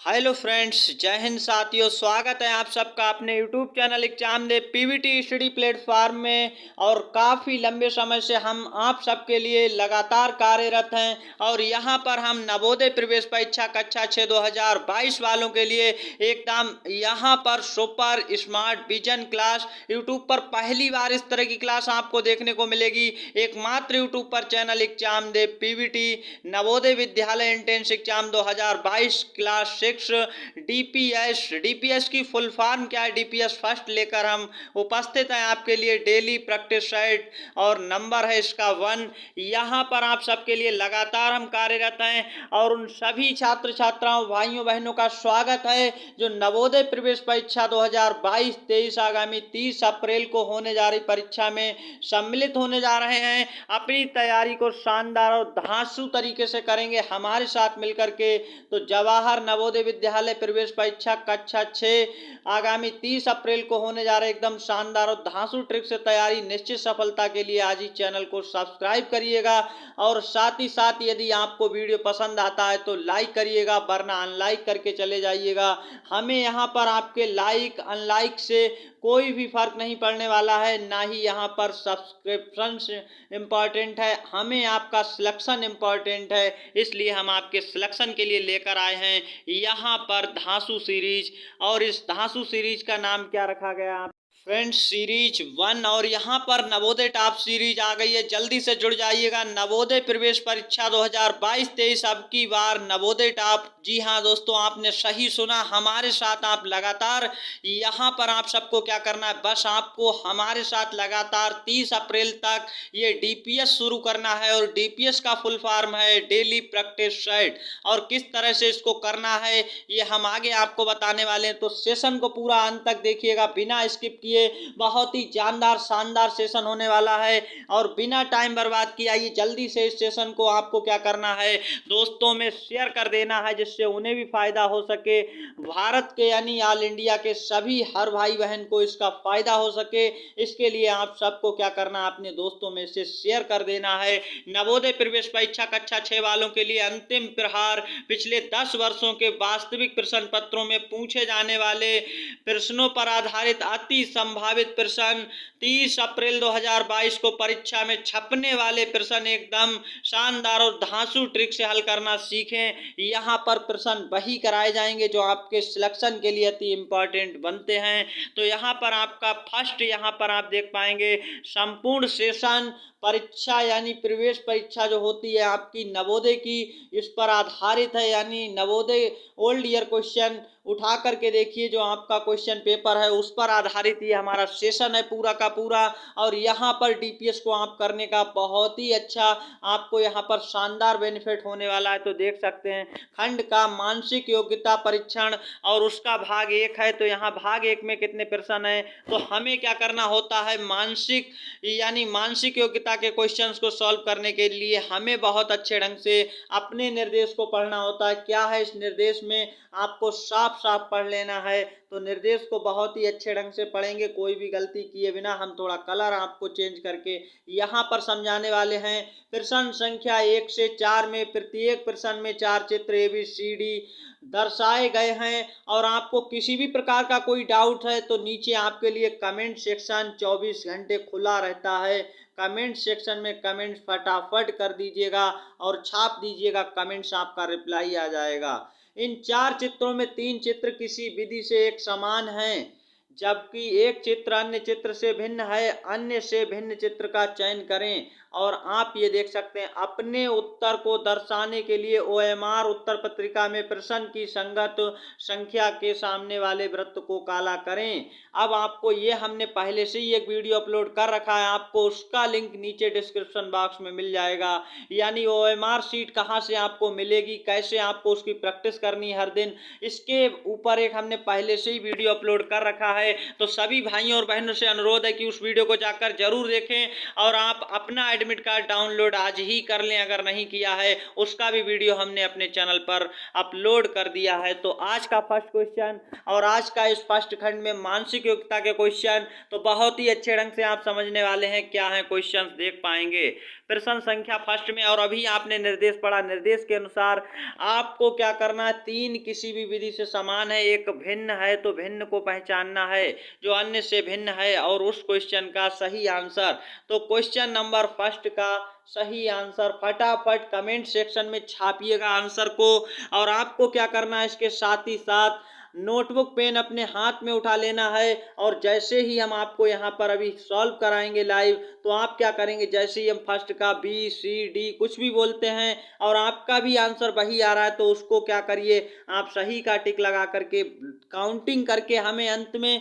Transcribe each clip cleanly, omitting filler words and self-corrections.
Hello friends, जय हिंद साथियों। स्वागत है आप सबका अपने यूट्यूब चैनल एग्जाम दे पीवीटी स्टडी प्लेटफॉर्म में। और काफ़ी लंबे समय से हम आप सबके लिए लगातार कार्यरत हैं और यहां पर हम नवोदय प्रवेश परीक्षा कक्षा 6 2022 वालों के लिए एकदम यहां पर super smart vision class YouTube पर पहली बार इस तरह की क्लास आपको देखने को मिलेगी। एकमात्र यूट्यूब पर चैनल एग्जाम दे Pvt Navodaya Vidyalaya entrance exam 2022 class 6 DPS की फुल फॉर्म क्या है, डीपीएस फर्स्ट लेकर हम उपस्थित हैं आपके लिए डेली प्रैक्टिस सेट और नंबर है इसका 1। यहाँ पर आप सबके लिए लगातार हम कार्यरत हैं और उन सभी छात्र छात्राओं भाइयों बहनों का स्वागत है जो नवोदय प्रवेश परीक्षा 2022-23 आगामी 30 अप्रैल को होने जा रही परीक्षा में सम्मिलित होने जा रहे हैं। अपनी तैयारी को शानदार और धांसू तरीके से करेंगे हमारे साथ मिलकर के। तो जवाहर नवोदय विद्यालय प्रवेश परीक्षा कक्षा 6 आगामी 30 अप्रैल को होने जा रहे एकदम शानदार और धांसू ट्रिक से तैयारी निश्चित सफलता के लिए आज ही चैनल को सब्सक्राइब करिएगा और साथ ही साथ यदि आपको वीडियो पसंद आता है तो लाइक करिएगा, वरना अनलाइक करके चले जाइएगा। हमें यहाँ पर आपके लाइक अनलाइक से कोई भी फर्क नहीं पड़ने वाला है, ना ही यहाँ पर सब्सक्रिप्शन इम्पॉर्टेंट है, हमें आपका सिलेक्शन इम्पॉर्टेंट है। इसलिए हम आपके सिलेक्शन के लिए लेकर आए हैं यहाँ पर धांसू सीरीज। और इस धांसू सीरीज का नाम क्या रखा गया फ्रेंड्स, सीरीज 1। और यहाँ पर नवोदय टॉप सीरीज आ गई है, जल्दी से जुड़ जाइएगा। नवोदय प्रवेश परीक्षा 2022-23 अब की बार नवोदय टॉप। जी हाँ दोस्तों, आपने सही सुना, हमारे साथ आप लगातार यहाँ पर आप सबको क्या करना है, बस आपको हमारे साथ लगातार 30 अप्रैल तक ये डीपीएस शुरू करना है। और डीपीएस का फुल फॉर्म है डेली प्रैक्टिस सेट। और किस तरह से इसको करना है ये हम आगे आपको बताने वाले हैं, तो सेशन को पूरा अंत तक देखिएगा बिना स्किप किए। बहुत ही जानदार शानदार सेशन होने वाला है और बिना टाइम बर्बाद किए आइए जल्दी से इस सेशन को आपको क्या करना है, दोस्तों में शेयर कर देना है जिससे उन्हें भी फायदा हो सके। भारत के यानी ऑल इंडिया के सभी हर भाई बहन को इसका फायदा हो सके, इसके लिए आप सबको क्या करना है, अपने दोस्तों में से शेयर कर देना है। नवोदय प्रवेश परीक्षा कक्षा 6 वालों के लिए अंतिम प्रहार, पिछले 10 वर्षों के वास्तविक प्रश्न पत्रों में पूछे जाने वाले प्रश्नों पर आधारित अति संभावित प्रश्न 30 अप्रैल 2022 को परीक्षा में छपने वाले प्रश्न एकदम शानदार और धांसू ट्रिक से हल करना सीखें। यहाँ पर प्रश्न वही कराए जाएंगे जो आपके सिलेक्शन के लिए अति इम्पोर्टेंट बनते हैं। तो यहाँ पर आपका फर्स्ट, यहाँ पर आप देख पाएंगे संपूर्ण सेशन परीक्षा यानी प्रवेश परीक्षा जो होती है आपकी नवोदय की, इस पर आधारित है। यानी नवोदय ओल्ड ईयर क्वेश्चन उठा करके देखिए, जो आपका क्वेश्चन पेपर है उस पर आधारित ये हमारा सेशन है पूरा का पूरा। और यहाँ पर डीपीएस को आप करने का बहुत ही अच्छा आपको यहाँ पर शानदार बेनिफिट होने वाला है। तो देख सकते हैं खंड का मानसिक योग्यता परीक्षण और उसका भाग 1 है। तो यहाँ भाग 1 में कितने प्रश्न है, तो हमें क्या करना होता है, मानसिक यानी मानसिक योग्यता के क्वेश्चंस को सॉल्व करने के लिए हमें बहुत अच्छे ढंग से अपने निर्देश को पढ़ना होता है। क्या है इस निर्देश में, आपको साफ साफ पढ़ लेना है। तो निर्देश को बहुत ही अच्छे ढंग से पढ़ेंगे, कोई भी गलती किए बिना। हम थोड़ा कलर आपको चेंज करके यहाँ पर समझाने वाले हैं। प्रश्न संख्या 1 से 4 में प्रत्येक प्रश्न में 4 चित्र ABCD दर्शाए गए हैं। और आपको किसी भी प्रकार का कोई डाउट है तो नीचे आपके लिए कमेंट सेक्शन 24 घंटे खुला रहता है। कमेंट सेक्शन में कमेंट फटाफट कर दीजिएगा और छाप दीजिएगा, कमेंट्स आपका रिप्लाई आ जाएगा। इन 4 चित्रों में 3 चित्र किसी विधि से एक समान हैं, जबकि एक चित्र अन्य चित्र से भिन्न है। अन्य से भिन्न चित्र का चयन करें। और आप ये देख सकते हैं अपने उत्तर को दर्शाने के लिए OMR उत्तर पत्रिका में प्रश्न की संगत संख्या के सामने वाले वृत्त को काला करें। अब आपको ये हमने पहले से ही एक वीडियो अपलोड कर रखा है, आपको उसका लिंक नीचे डिस्क्रिप्शन बॉक्स में मिल जाएगा। यानी OMR शीट कहाँ से आपको मिलेगी, कैसे आपको उसकी प्रैक्टिस करनी है हर दिन, इसके ऊपर एक हमने पहले से ही वीडियो अपलोड कर रखा है। तो सभी भाइयों और बहनों से अनुरोध है कि उस वीडियो को जाकर जरूर देखें और आप अपना एडमिट कार्ड डाउनलोड आज ही कर लें अगर नहीं किया है, उसका भी वीडियो हमने अपने चैनल पर अपलोड कर दिया है। तो आज का फर्स्ट क्वेश्चन और आज का इस फर्स्ट खंड में मानसिक योग्यता के क्वेश्चन तो बहुत ही अच्छे ढंग से आप समझने वाले हैं। क्या है क्वेश्चन देख पाएंगे। प्रश्न संख्या फर्स्ट में, और अभी आपने निर्देश पढ़ा, निर्देश के अनुसार आपको क्या करना है, तीन किसी भी विधि से समान है, एक भिन्न है तो भिन्न को पहचानना है जो अन्य से भिन्न है और उस क्वेश्चन का सही आंसर। तो क्वेश्चन नंबर फर्स्ट का सही आंसर फटाफट कमेंट सेक्शन में छापिएगा आंसर को। और आपको क्या करना है, इसके साथ ही साथ नोटबुक पेन अपने हाथ में उठा लेना है और जैसे ही हम आपको यहाँ पर अभी सॉल्व कराएंगे लाइव, तो आप क्या करेंगे, जैसे ही हम फर्स्ट का बी सी डी कुछ भी बोलते हैं और आपका भी आंसर वही आ रहा है, तो उसको क्या करिए, आप सही का टिक लगा करके काउंटिंग करके हमें अंत में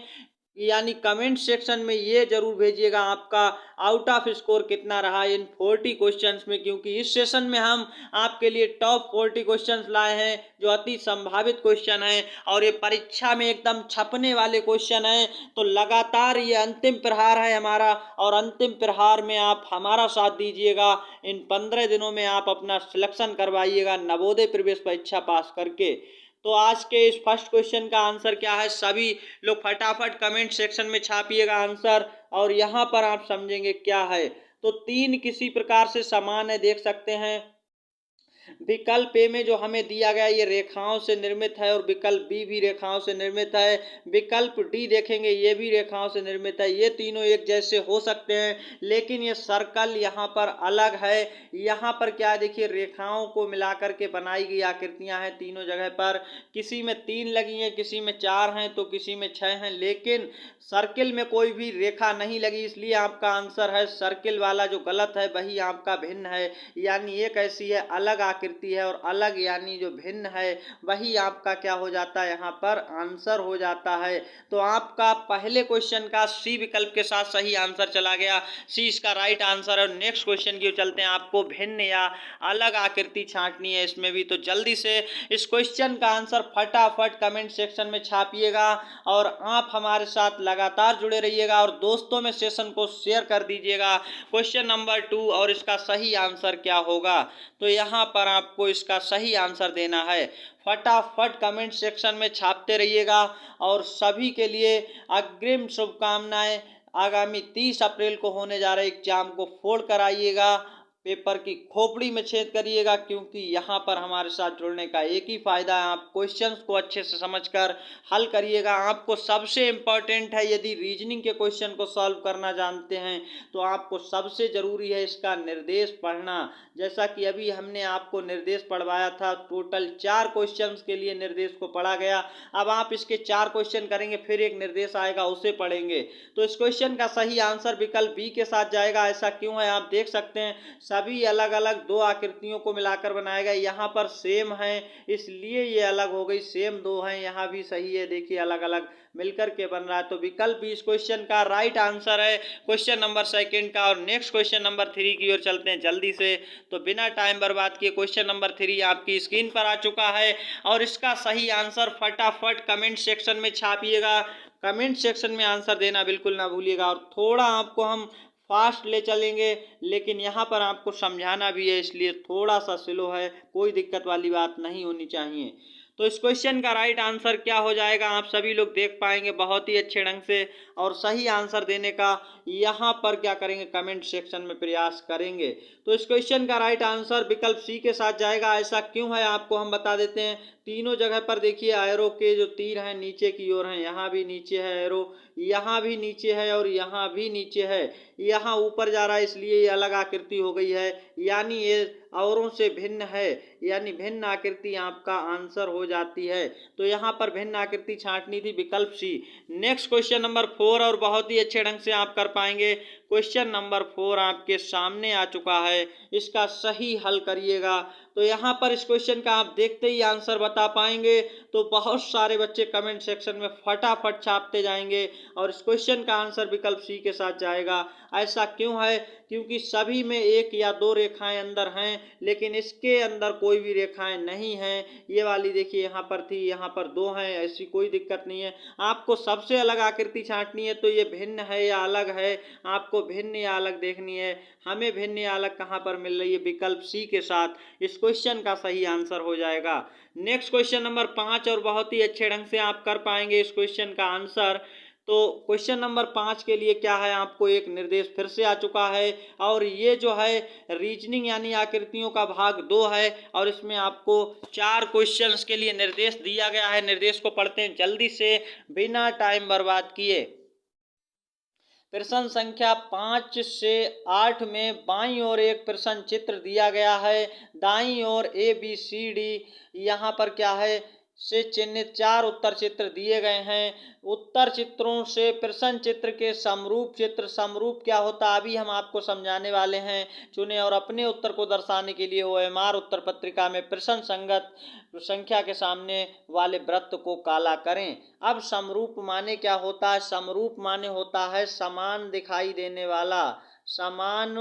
यानी कमेंट सेक्शन में ये जरूर भेजिएगा आपका आउट ऑफ स्कोर कितना रहा इन 40 क्वेश्चंस में, क्योंकि इस सेशन में हम आपके लिए टॉप 40 क्वेश्चंस लाए हैं जो अति संभावित क्वेश्चन हैं और ये परीक्षा में एकदम छपने वाले क्वेश्चन हैं। तो लगातार ये अंतिम प्रहार है हमारा और अंतिम प्रहार में आप हमारा साथ दीजिएगा। इन 15 दिनों में आप अपना सिलेक्शन करवाइएगा नवोदय प्रवेश परीक्षा पास करके। तो आज के इस फर्स्ट क्वेश्चन का आंसर क्या है, सभी लोग फटाफट कमेंट सेक्शन में छापिएगा आंसर और यहाँ पर आप समझेंगे क्या है। तो तीन किसी प्रकार से समान है, देख सकते हैं। विकल्प ए में जो हमें दिया गया ये रेखाओं से निर्मित है और विकल्प बी भी रेखाओं से निर्मित है। विकल्प डी देखेंगे ये भी रेखाओं से निर्मित है। ये तीनों एक जैसे हो सकते हैं, लेकिन ये सर्कल यहाँ पर अलग है। यहाँ पर क्या देखिए, रेखाओं को मिलाकर के बनाई गई आकृतियां हैं तीनों जगह पर। किसी में 3 लगी हैं, किसी में 4 हैं, तो किसी में 6 हैं, लेकिन सर्किल में कोई भी रेखा नहीं लगी, इसलिए आपका आंसर है सर्किल वाला जो गलत है वही आपका भिन्न है। यानी एक ऐसी है अलग आकृति है और अलग यानी जो भिन्न है वही आपका क्या हो जाता है, यहाँ पर आंसर हो जाता है। तो आपका पहले क्वेश्चन का सी विकल्प के साथ सही आंसर चला गया, सी इसका राइट आंसर है। और नेक्स्ट क्वेश्चन की चलते हैं, आपको भिन्न या अलग आकृति छांटनी है इसमें भी। तो जल्दी से इस क्वेश्चन का आंसर फटाफट कमेंट सेक्शन में छापिएगा और आप हमारे साथ लगातार जुड़े रहिएगा और दोस्तों में सेशन को शेयर कर दीजिएगा। क्वेश्चन नंबर 2 और इसका सही आंसर क्या होगा, तो यहाँ पर आपको इसका सही आंसर देना है। फटाफट कमेंट सेक्शन में छापते रहिएगा और सभी के लिए अग्रिम शुभकामनाएं। आगामी 30 अप्रैल को होने जा रहे एग्जाम को फोड़ कर आइएगा, पेपर की खोपड़ी में छेद करिएगा, क्योंकि यहाँ पर हमारे साथ जुड़ने का एक ही फायदा है, आप क्वेश्चंस को अच्छे से समझकर हल करिएगा। आपको सबसे इम्पोर्टेंट है, यदि रीजनिंग के क्वेश्चन को सॉल्व करना जानते हैं तो आपको सबसे ज़रूरी है इसका निर्देश पढ़ना। जैसा कि अभी हमने आपको निर्देश पढ़वाया था, टोटल 4 क्वेश्चंस के लिए निर्देश को पढ़ा गया। अब आप इसके 4 क्वेश्चन करेंगे, फिर एक निर्देश आएगा उसे पढ़ेंगे। तो इस क्वेश्चन का सही आंसर विकल्प बी के साथ जाएगा। ऐसा क्यों है, आप देख सकते हैं सभी अलग अलग 2 आकृतियों को मिलाकर बनाया गया। यहाँ पर सेम है इसलिए ये अलग हो गई, सेम 2 हैं, यहाँ भी सही है, देखिए अलग अलग मिलकर के बन रहा है। तो विकल्प बी इस क्वेश्चन का राइट आंसर है, क्वेश्चन नंबर 2 का। और नेक्स्ट क्वेश्चन नंबर 3 की ओर चलते हैं जल्दी से। तो बिना टाइम बर्बाद किए क्वेश्चन नंबर 3 आपकी स्क्रीन पर आ चुका है और इसका सही आंसर फटाफट कमेंट सेक्शन में छापिएगा। कमेंट सेक्शन में आंसर देना बिल्कुल ना भूलिएगा। और थोड़ा आपको हम फास्ट ले चलेंगे, लेकिन यहाँ पर आपको समझाना भी है, इसलिए थोड़ा सा स्लो है, कोई दिक्कत वाली बात नहीं होनी चाहिए। तो इस क्वेश्चन का राइट आंसर क्या हो जाएगा, आप सभी लोग देख पाएंगे बहुत ही अच्छे ढंग से। और सही आंसर देने का यहाँ पर क्या करेंगे, कमेंट सेक्शन में प्रयास करेंगे। तो इस क्वेश्चन का राइट आंसर विकल्प सी के साथ जाएगा। ऐसा क्यों है आपको हम बता देते हैं। तीनों जगह पर देखिए एरो के जो तीर हैं नीचे की ओर हैं, यहाँ भी नीचे है एरो, यहाँ भी नीचे है और यहाँ भी नीचे है। यहाँ ऊपर जा रहा है इसलिए ये अलग आकृति हो गई है, यानी ये औरों से भिन्न है, यानी भिन्न आकृति आपका आंसर हो जाती है। तो यहाँ पर भिन्न आकृति छांटनी थी, विकल्प सी। नेक्स्ट क्वेश्चन नंबर 4 और बहुत ही अच्छे ढंग से आप कर पाएंगे। क्वेश्चन नंबर 4 आपके सामने आ चुका है, इसका सही हल करिएगा। तो यहाँ पर इस क्वेश्चन का आप देखते ही आंसर बता पाएंगे। तो बहुत सारे बच्चे कमेंट सेक्शन में फटाफट छापते जाएंगे और इस क्वेश्चन का आंसर विकल्प सी के साथ जाएगा। ऐसा क्यों है? क्योंकि सभी में एक या दो रेखाएं अंदर हैं, लेकिन इसके अंदर कोई भी रेखाएं नहीं हैं। ये वाली देखिए यहाँ पर थी, यहाँ पर दो हैं, ऐसी कोई दिक्कत नहीं है। आपको सबसे अलग आकृति छांटनी है तो ये भिन्न है या अलग है, आपको भिन्न या अलग देखनी है। हमें भिन्न या अलग कहाँ पर मिल रही है? विकल्प सी के साथ। इस क्वेश्चन का सही आंसर हो जाएगा। नेक्स्ट क्वेश्चन नंबर 5 और बहुत ही अच्छे ढंग से आप कर पाएंगे इस क्वेश्चन का आंसर। तो क्वेश्चन नंबर 5 के लिए क्या है, आपको एक निर्देश फिर से आ चुका है और ये जो है रीजनिंग यानी आकृतियों का भाग 2 है और इसमें आपको 4 क्वेश्चंस के लिए निर्देश दिया गया है। निर्देश को पढ़ते हैं जल्दी से बिना टाइम बर्बाद किए। प्रश्न संख्या 5 से 8 में बाईं ओर एक प्रश्न चित्र दिया गया है। दाईं ओर ABCD यहाँ पर क्या है से चिन्हित 4 उत्तर चित्र दिए गए हैं। उत्तर चित्रों से प्रश्न चित्र के समरूप चित्र, समरूप क्या होता है अभी हम आपको समझाने वाले हैं, चुने और अपने उत्तर को दर्शाने के लिए OMR उत्तर पत्रिका में प्रश्न संगत संख्या के सामने वाले वृत्त को काला करें। अब समरूप माने क्या होता है? समरूप माने होता है समान दिखाई देने वाला, समान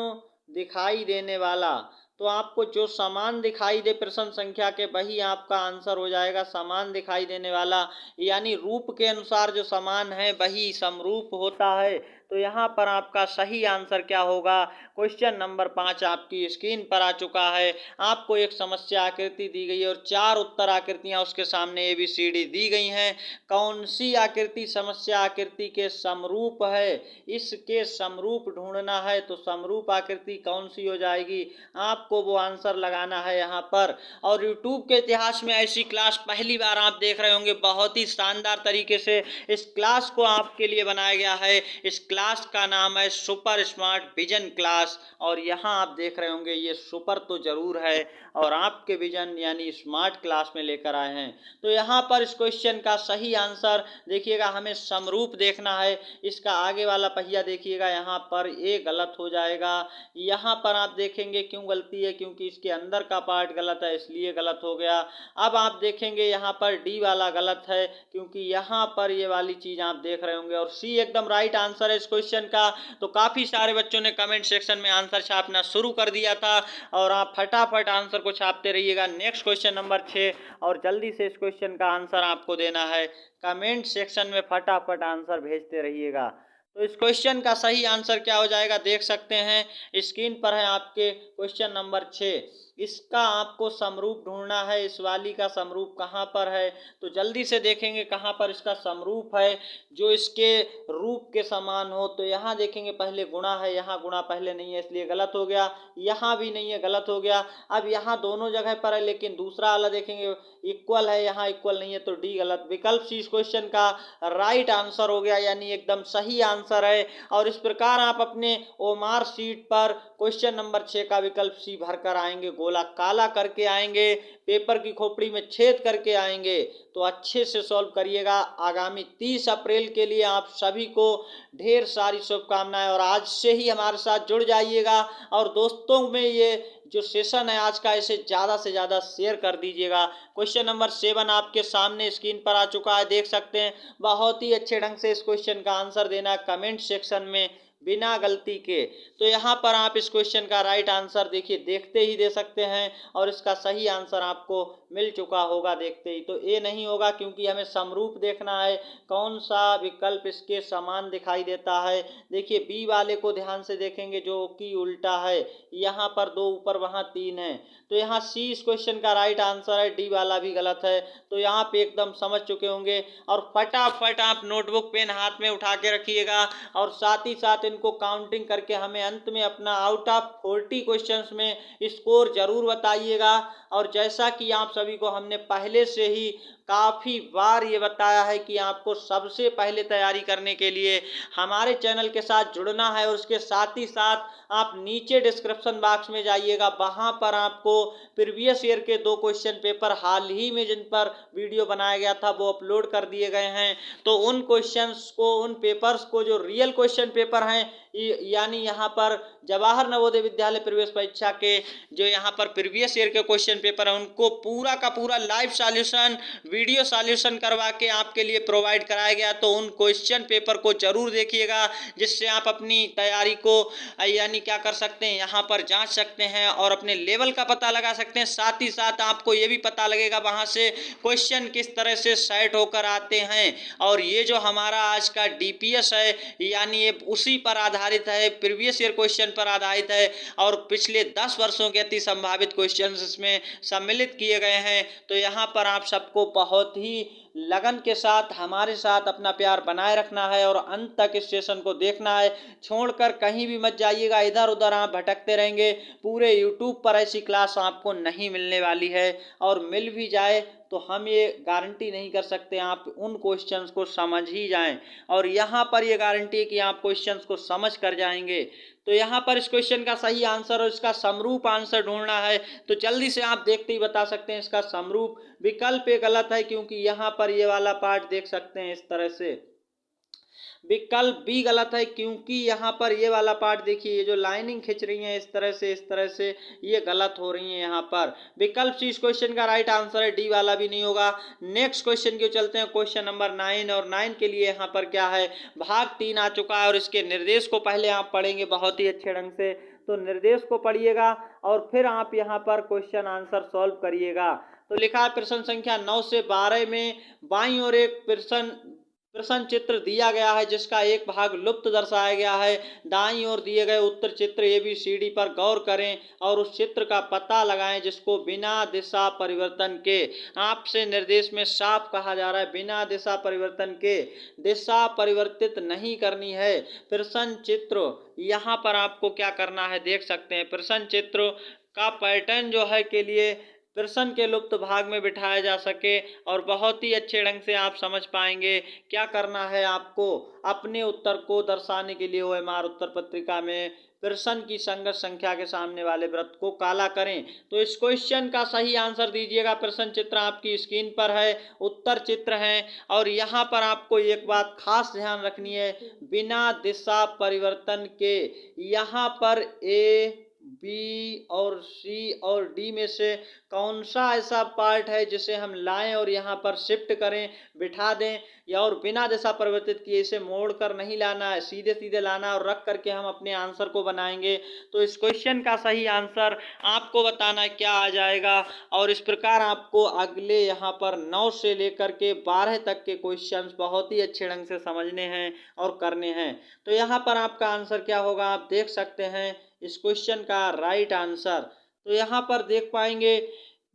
दिखाई देने वाला। तो आपको जो समान दिखाई दे प्रश्न संख्या के वही आपका आंसर हो जाएगा। समान दिखाई देने वाला यानी रूप के अनुसार जो समान है वही समरूप होता है। तो यहाँ पर आपका सही आंसर क्या होगा? क्वेश्चन नंबर 5 आपकी स्क्रीन पर आ चुका है। आपको एक समस्या आकृति दी गई है और 4 उत्तर आकृतियां उसके सामने ABCD दी गई हैं। कौन सी आकृति समस्या आकृति के समरूप है? इसके समरूप ढूंढना है। तो समरूप आकृति कौन सी हो जाएगी? आपको वो आंसर लगाना है यहाँ पर। और YouTube के इतिहास में ऐसी क्लास पहली बार आप देख रहे होंगे। बहुत ही शानदार तरीके से इस क्लास को आपके लिए बनाया गया है। इस क्लास का नाम है सुपर स्मार्ट विजन क्लास और यहाँ आप देख रहे होंगे ये सुपर तो जरूर है और आपके विजन यानी स्मार्ट क्लास में लेकर आए हैं। तो यहाँ पर इस क्वेश्चन का सही आंसर देखिएगा, हमें समरूप देखना है। इसका आगे वाला पहिया देखिएगा, यहाँ पर ए गलत हो जाएगा। यहाँ पर आप देखेंगे क्यों गलती है, क्योंकि इसके अंदर का पार्ट गलत है इसलिए गलत हो गया। अब आप देखेंगे यहाँ पर डी वाला गलत है क्योंकि यहाँ पर ये वाली चीज आप देख रहे होंगे और सी एकदम राइट आंसर है इस क्वेश्चन का। तो काफी सारे बच्चों ने कमेंट सेक्शन में आंसर छापना शुरू कर दिया था और आप फटाफट आंसर को छापते रहिएगा। नेक्स्ट क्वेश्चन नंबर 6 और जल्दी से इस क्वेश्चन का आंसर आपको देना है। कमेंट सेक्शन में फटाफट आंसर भेजते रहिएगा। तो इस क्वेश्चन का सही आंसर क्या हो जाएगा देख सकते हैं, स्क्रीन पर है आपके क्वेश्चन नंबर 6। इसका आपको समरूप ढूंढना है। इस वाली का समरूप कहाँ पर है? तो जल्दी से देखेंगे कहाँ पर इसका समरूप है जो इसके रूप के समान हो। तो यहाँ देखेंगे पहले गुणा है, यहाँ गुणा पहले नहीं है इसलिए गलत हो गया। यहाँ भी नहीं है, गलत हो गया। अब यहाँ दोनों जगह पर है लेकिन दूसरा वाला देखेंगे इक्वल है, यहाँ इक्वल नहीं है तो डी गलत। विकल्प सी इस क्वेश्चन का राइट आंसर हो गया यानी एकदम सही आंसर है। और इस प्रकार आप अपने OMR शीट पर क्वेश्चन नंबर 6 का विकल्प सी भर कर आएंगे, गोला काला करके आएंगे, पेपर की खोपड़ी में छेद करके आएंगे। तो अच्छे से सॉल्व करिएगा। आगामी 30 अप्रैल के लिए आप सभी को ढेर सारी शुभकामनाएं और आज से ही हमारे साथ जुड़ जाइएगा और दोस्तों में ये जो सेशन है आज का इसे ज़्यादा से ज़्यादा शेयर कर दीजिएगा। क्वेश्चन नंबर 7 आपके सामने स्क्रीन पर आ चुका है, देख सकते हैं। बहुत ही अच्छे ढंग से इस क्वेश्चन का आंसर देना कमेंट सेक्शन में बिना गलती के। तो यहाँ पर आप इस क्वेश्चन का राइट आंसर देखिए देखते ही दे सकते हैं और इसका सही आंसर आपको मिल चुका होगा देखते ही। तो ए नहीं होगा क्योंकि हमें समरूप देखना है, कौन सा विकल्प इसके समान दिखाई देता है। देखिए बी वाले को ध्यान से देखेंगे जो कि उल्टा है, यहाँ पर 2 ऊपर वहाँ 3 है। तो यहाँ सी इस क्वेश्चन का राइट आंसर है, डी वाला भी गलत है। तो यहाँ पे एकदम समझ चुके होंगे और फटाफट आप नोटबुक पेन हाथ में उठा के रखिएगा और साथ ही साथ इनको काउंटिंग करके हमें अंत में अपना आउट ऑफ 40 क्वेश्चंस में स्कोर जरूर बताइएगा। और जैसा कि आप सभी को हमने पहले से ही काफ़ी बार ये बताया है कि आपको सबसे पहले तैयारी करने के लिए हमारे चैनल के साथ जुड़ना है, और उसके साथ ही साथ आप नीचे डिस्क्रिप्शन बॉक्स में जाइएगा, वहाँ पर आपको प्रीवियस ईयर के 2 क्वेश्चन पेपर हाल ही में जिन पर वीडियो बनाया गया था वो अपलोड कर दिए गए हैं। तो उन क्वेश्चंस को, उन पेपर्स को जो रियल क्वेश्चन पेपर हैं, यानी यहाँ पर जवाहर नवोदय विद्यालय प्रवेश परीक्षा के जो यहाँ पर प्रीवियस ईयर के क्वेश्चन पेपर हैं, उनको पूरा का पूरा लाइव सॉल्यूशन, वीडियो सॉल्यूशन करवा के आपके लिए प्रोवाइड कराया गया। तो उन क्वेश्चन पेपर को जरूर देखिएगा, जिससे आप अपनी तैयारी को यानी क्या कर सकते हैं, यहाँ पर जांच सकते हैं और अपने लेवल का पता लगा सकते हैं। साथ ही साथ आपको ये भी पता लगेगा वहाँ से क्वेश्चन किस तरह से सेट होकर आते हैं। और ये जो हमारा आज का डीपीएस है, यानी ये उसी पर आधारित है, प्रीवियस ईयर क्वेश्चन पर आधारित है, और पिछले 10 वर्षों के अति संभावित क्वेश्चंस इसमें सम्मिलित किए गए हैं। तो यहाँ पर आप सबको बहुत ही लगन के साथ हमारे साथ अपना प्यार बनाए रखना है और अंत तक इस सेशन को देखना है। छोड़कर कहीं भी मत जाइएगा, इधर उधर आप भटकते रहेंगे। पूरे यूट्यूब पर ऐसी क्लास आपको नहीं मिलने वाली है, और मिल भी जाए तो हम ये गारंटी नहीं कर सकते आप उन क्वेश्चंस को समझ ही जाएं, और यहाँ पर ये गारंटी है कि आप क्वेश्चंस को समझ कर जाएंगे। तो यहाँ पर इस क्वेश्चन का सही आंसर और इसका समरूप आंसर ढूंढना है, तो जल्दी से आप देखते ही बता सकते हैं इसका समरूप। विकल्प ए गलत है, क्योंकि यहाँ पर ये वाला पार्ट देख सकते हैं इस तरह से। विकल्प बी गलत है, क्योंकि यहाँ पर ये वाला पार्ट देखिए, ये जो लाइनिंग खिंच रही है इस तरह से ये गलत हो रही है यहाँ पर। विकल्प सी इस क्वेश्चन का राइट आंसर है, डी वाला भी नहीं होगा। नेक्स्ट क्वेश्चन की चलते हैं, क्वेश्चन नंबर 9, और 9 के लिए यहाँ पर क्या है, भाग 3 आ चुका है, और इसके निर्देश को पहले आप पढ़ेंगे बहुत ही अच्छे ढंग से। तो निर्देश को पढ़िएगा और फिर आप यहाँ पर क्वेश्चन आंसर सॉल्व करिएगा। तो लिखा है प्रश्न संख्या 9 से 12 में बाईं ओर एक प्रश्न चित्र दिया गया है, जिसका एक भाग लुप्त दर्शाया गया है। दाईं ओर दिए गए उत्तर चित्र ABCD पर गौर करें और उस चित्र का पता लगाएं जिसको बिना दिशा परिवर्तन के, आपसे निर्देश में साफ कहा जा रहा है, बिना दिशा परिवर्तन के दिशा परिवर्तित नहीं करनी है। प्रश्न चित्र यहाँ पर आपको क्या करना है, देख सकते हैं प्रश्न चित्र का पैटर्न जो है के लिए प्रश्न के लुप्त भाग में बिठाया जा सके और बहुत ही अच्छे ढंग से आप समझ पाएंगे। क्या करना है आपको, अपने उत्तर को दर्शाने के लिए OMR उत्तर पत्रिका में प्रश्न की संगत संख्या के सामने वाले वृत्त को काला करें। तो इस क्वेश्चन का सही आंसर दीजिएगा। प्रश्न चित्र आपकी स्क्रीन पर है, उत्तर चित्र हैं, और यहाँ पर आपको एक बात खास ध्यान रखनी है, बिना दिशा परिवर्तन के। यहाँ पर A, B और C और D में से कौन सा ऐसा पार्ट है जिसे हम लाएं और यहाँ पर शिफ्ट करें, बिठा दें, या और बिना दिशा परिवर्तित किए इसे मोड़ कर नहीं लाना है, सीधे सीधे लाना है और रख करके हम अपने आंसर को बनाएंगे। तो इस क्वेश्चन का सही आंसर आपको बताना क्या आ जाएगा, और इस प्रकार आपको अगले यहाँ पर 9 से लेकर के 12 तक के क्वेश्चंस बहुत ही अच्छे ढंग से समझने हैं और करने हैं। तो यहाँ पर आपका आंसर क्या होगा, आप देख सकते हैं इस क्वेश्चन का राइट आंसर। तो यहाँ पर देख पाएंगे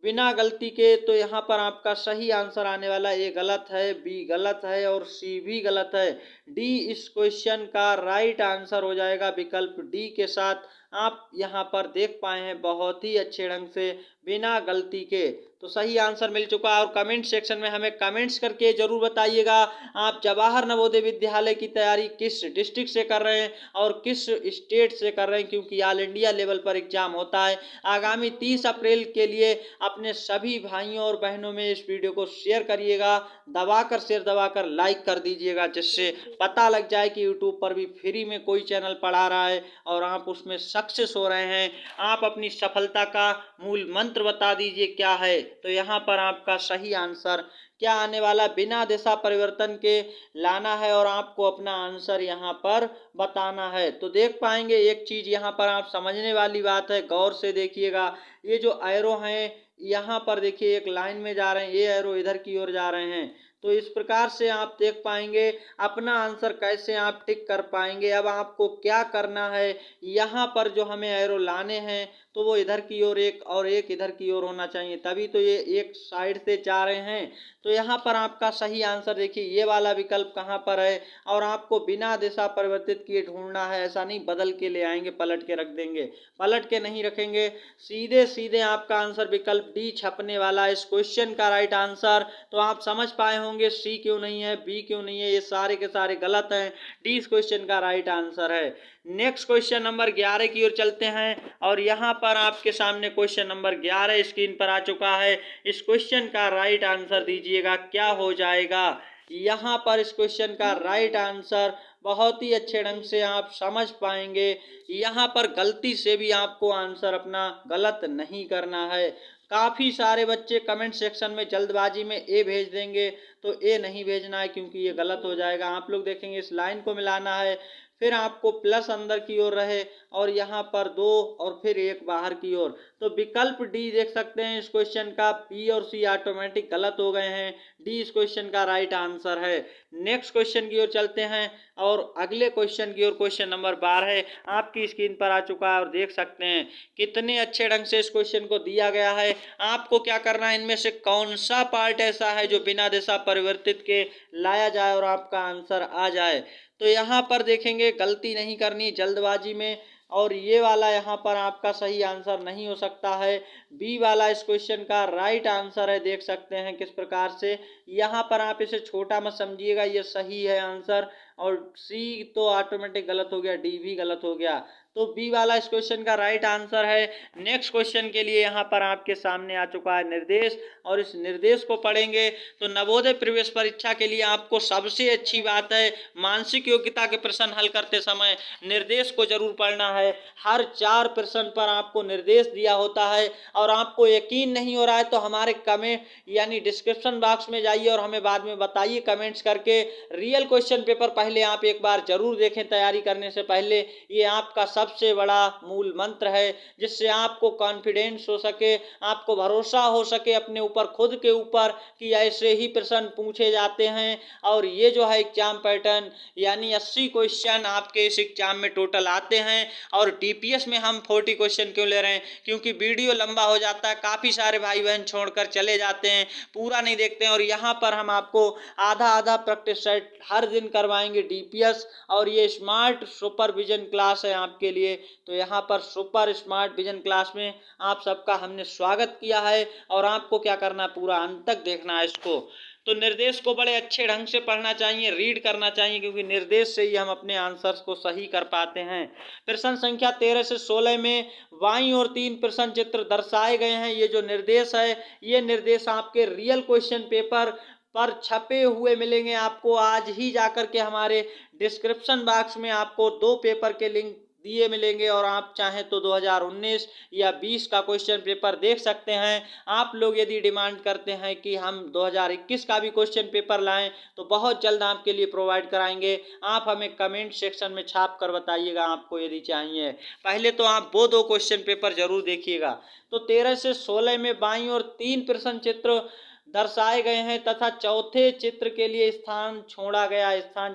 बिना गलती के, तो यहाँ पर आपका सही आंसर आने वाला A गलत है, B गलत है और C भी गलत है। D इस क्वेश्चन का राइट आंसर हो जाएगा विकल्प D के साथ। आप यहाँ पर देख पाए हैं बहुत ही अच्छे ढंग से बिना गलती के। तो सही आंसर मिल चुका है, और कमेंट सेक्शन में हमें कमेंट्स करके जरूर बताइएगा आप जवाहर नवोदय विद्यालय की तैयारी किस डिस्ट्रिक्ट से कर रहे हैं और किस स्टेट से कर रहे हैं, क्योंकि ऑल इंडिया लेवल पर एग्जाम होता है। आगामी 30 अप्रैल के लिए अपने सभी भाइयों और बहनों में इस वीडियो को शेयर करिएगा, दबाकर शेयर दबाकर लाइक कर दीजिएगा, जिससे पता लग जाए कि यूट्यूब पर भी फ्री में कोई चैनल पढ़ा रहा है और आप उसमें सक्सेस हो रहे हैं। आप अपनी सफलता का मूल मंत्र बता दीजिए क्या है। तो यहाँ पर आपका सही आंसर क्या आने वाला, बिना दिशा परिवर्तन के लाना है और आपको अपना आंसर यहाँ पर बताना है। तो देख पाएंगे एक चीज यहाँ पर आप समझने वाली बात है, गौर से देखिएगा। ये जो एरो हैं यहाँ पर देखिए एक लाइन में जा रहे हैं, ये एरो इधर की ओर जा रहे हैं। तो इस प्रकार से आप देख पाएंगे अपना आंसर कैसे आप टिक कर पाएंगे। अब आपको क्या करना है, यहाँ पर जो हमें एरो लाने हैं तो वो इधर की ओर एक और एक इधर की ओर होना चाहिए, तभी तो ये एक साइड से जा रहे हैं। तो यहाँ पर आपका सही आंसर देखिए ये वाला विकल्प कहाँ पर है, और आपको बिना दिशा परिवर्तित किए ढूंढना है, ऐसा नहीं बदल के ले आएंगे पलट के रख देंगे, पलट के नहीं रखेंगे, सीधे सीधे आपका आंसर विकल्प डी छपने वाला है इस क्वेश्चन का राइट आंसर। तो आप समझ पाए होंगे सी क्यों नहीं है, बी क्यों नहीं है, ये सारे के सारे गलत हैं, डी इस क्वेश्चन का राइट आंसर है। नेक्स्ट क्वेश्चन नंबर 11 की ओर चलते हैं, और यहाँ पर आपके सामने क्वेश्चन नंबर 11 स्क्रीन पर आ चुका है। इस क्वेश्चन का राइट आंसर दीजिएगा क्या हो जाएगा। यहाँ पर इस क्वेश्चन का राइट आंसर बहुत ही अच्छे ढंग से आप समझ पाएंगे, यहाँ पर गलती से भी आपको आंसर अपना गलत नहीं करना है। काफ़ी सारे बच्चे कमेंट सेक्शन में जल्दबाजी में ए भेज देंगे, तो ए नहीं भेजना है क्योंकि ये गलत हो जाएगा। आप लोग देखेंगे इस लाइन को मिलाना है, फिर आपको प्लस अंदर की ओर रहे और यहाँ पर 2 और फिर 1 बाहर की ओर। तो विकल्प डी देख सकते हैं इस क्वेश्चन का, बी और सी ऑटोमेटिक गलत हो गए हैं, डी इस क्वेश्चन का राइट आंसर है। नेक्स्ट क्वेश्चन की ओर चलते हैं, और अगले क्वेश्चन की ओर क्वेश्चन नंबर 12 आपकी स्क्रीन पर आ चुका है, और देख सकते हैं कितने अच्छे ढंग से इस क्वेश्चन को दिया गया है। आपको क्या करना है, इनमें से कौन सा पार्ट ऐसा है जो बिना दिशा परिवर्तित के लाया जाए और आपका आंसर आ जाए। तो यहाँ पर देखेंगे गलती नहीं करनी जल्दबाजी में, और ये वाला यहाँ पर आपका सही आंसर नहीं हो सकता है, बी वाला इस क्वेश्चन का राइट आंसर है। देख सकते हैं किस प्रकार से, यहाँ पर आप इसे छोटा मत समझिएगा, ये सही है आंसर, और सी तो ऑटोमेटिक गलत हो गया, डी भी गलत हो गया, तो बी वाला इस क्वेश्चन का राइट आंसर है। नेक्स्ट क्वेश्चन के लिए यहाँ पर आपके सामने आ चुका है निर्देश, और इस निर्देश को पढ़ेंगे तो नवोदय प्रवेश परीक्षा के लिए आपको सबसे अच्छी बात है, मानसिक योग्यता के प्रश्न हल करते समय निर्देश को जरूर पढ़ना है। हर 4 प्रश्न पर आपको निर्देश दिया होता है, और आपको यकीन नहीं हो रहा है तो हमारे कमेंट यानी डिस्क्रिप्शन बॉक्स में जाइए और हमें बाद में बताइए कमेंट्स करके। रियल क्वेश्चन पेपर पहले आप एक बार जरूर देखें तैयारी करने से पहले, ये आपका सबसे बड़ा मूल मंत्र है, जिससे आपको कॉन्फिडेंस हो सके, आपको भरोसा हो सके अपने ऊपर, खुद के ऊपर, कि ऐसे ही प्रश्न पूछे जाते हैं। और ये जो है एग्जाम पैटर्न यानी 80 क्वेश्चन आपके इस एग्जाम में टोटल आते हैं, और डीपीएस में हम 40 क्वेश्चन क्यों ले रहे हैं, क्योंकि वीडियो लंबा हो जाता है, काफ़ी सारे भाई बहन छोड़कर चले जाते हैं, पूरा नहीं देखते हैं, और यहाँ पर हम आपको आधा आधा प्रैक्टिस सेट हर दिन करवाएंगे डीपीएस, और ये स्मार्ट सुपरविजन क्लास है आपके लिए। तो यहाँ पर सुपर स्मार्ट विजन क्लास में आप सबका हमने स्वागत किया है, और आपको क्या करना है, पूरा अंत तक देखना है इसको। तो निर्देश को बड़े अच्छे ढंग से पढ़ना चाहिए, रीड करना चाहिए, क्योंकि निर्देश से ही हम अपने आंसर्स को सही कर पाते हैं। प्रश्न संख्या 13 से 16 में बाईं और 3 प्रश्न चित्र दर्शाए गए हैं। ये जो निर्देश है, ये निर्देश आपके रियल क्वेश्चन पेपर पर छपे हुए मिलेंगे आपको। आज ही जाकर के हमारे डिस्क्रिप्शन बॉक्स में आपको 2 पेपर के लिंक दिए मिलेंगे, और आप चाहें तो 2019 या 20 का क्वेश्चन पेपर देख सकते हैं। आप लोग यदि डिमांड करते हैं कि हम 2021 का भी क्वेश्चन पेपर लाएं, तो बहुत जल्द आपके लिए प्रोवाइड कराएंगे। आप हमें कमेंट सेक्शन में छाप कर बताइएगा आपको यदि चाहिए। पहले तो आप वो 2 क्वेश्चन पेपर जरूर देखिएगा। तो 13 से 16 में बाईं और 3 प्रश्न चित्र दर्शाए गए हैं, तथा चौथे चित्र के लिए स्थान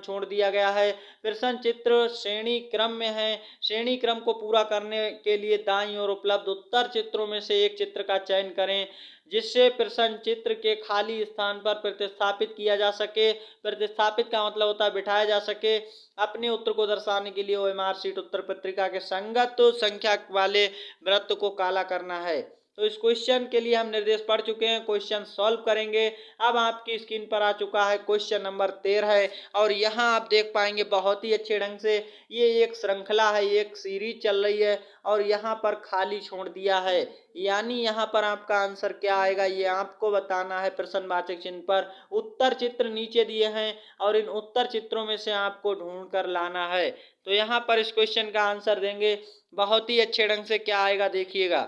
छोड़ दिया गया है। प्रश्न चित्र श्रेणी क्रम में है। श्रेणी क्रम को पूरा करने के लिए दाईं ओर उपलब्ध उत्तर चित्रों में से एक चित्र का चयन करें, जिससे प्रश्न चित्र के खाली स्थान पर प्रतिस्थापित किया जा सके। प्रतिस्थापित का मतलब होता है बिठाया जा सके। अपने उत्तर को दर्शाने के लिए ओएमआर शीट उत्तर पत्रिका के संगत संख्या वाले वृत्त को काला करना है। तो इस क्वेश्चन के लिए हम निर्देश पढ़ चुके हैं, क्वेश्चन सॉल्व करेंगे। अब आपकी स्क्रीन पर आ चुका है क्वेश्चन नंबर 13 है, और यहाँ आप देख पाएंगे बहुत ही अच्छे ढंग से ये एक श्रृंखला है, एक सीरीज चल रही है, और यहाँ पर खाली छोड़ दिया है, यानी यहाँ पर आपका आंसर क्या आएगा ये आपको बताना है। प्रश्नवाचक चिन्ह पर उत्तर चित्र नीचे दिए हैं, और इन उत्तर चित्रों में से आपको ढूंढ कर लाना है। तो यहाँ पर इस क्वेश्चन का आंसर देंगे बहुत ही अच्छे ढंग से, क्या आएगा देखिएगा।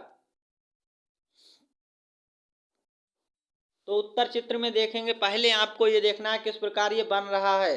तो उत्तर चित्र में देखेंगे, पहले आपको ये देखना है किस प्रकार ये बन रहा है,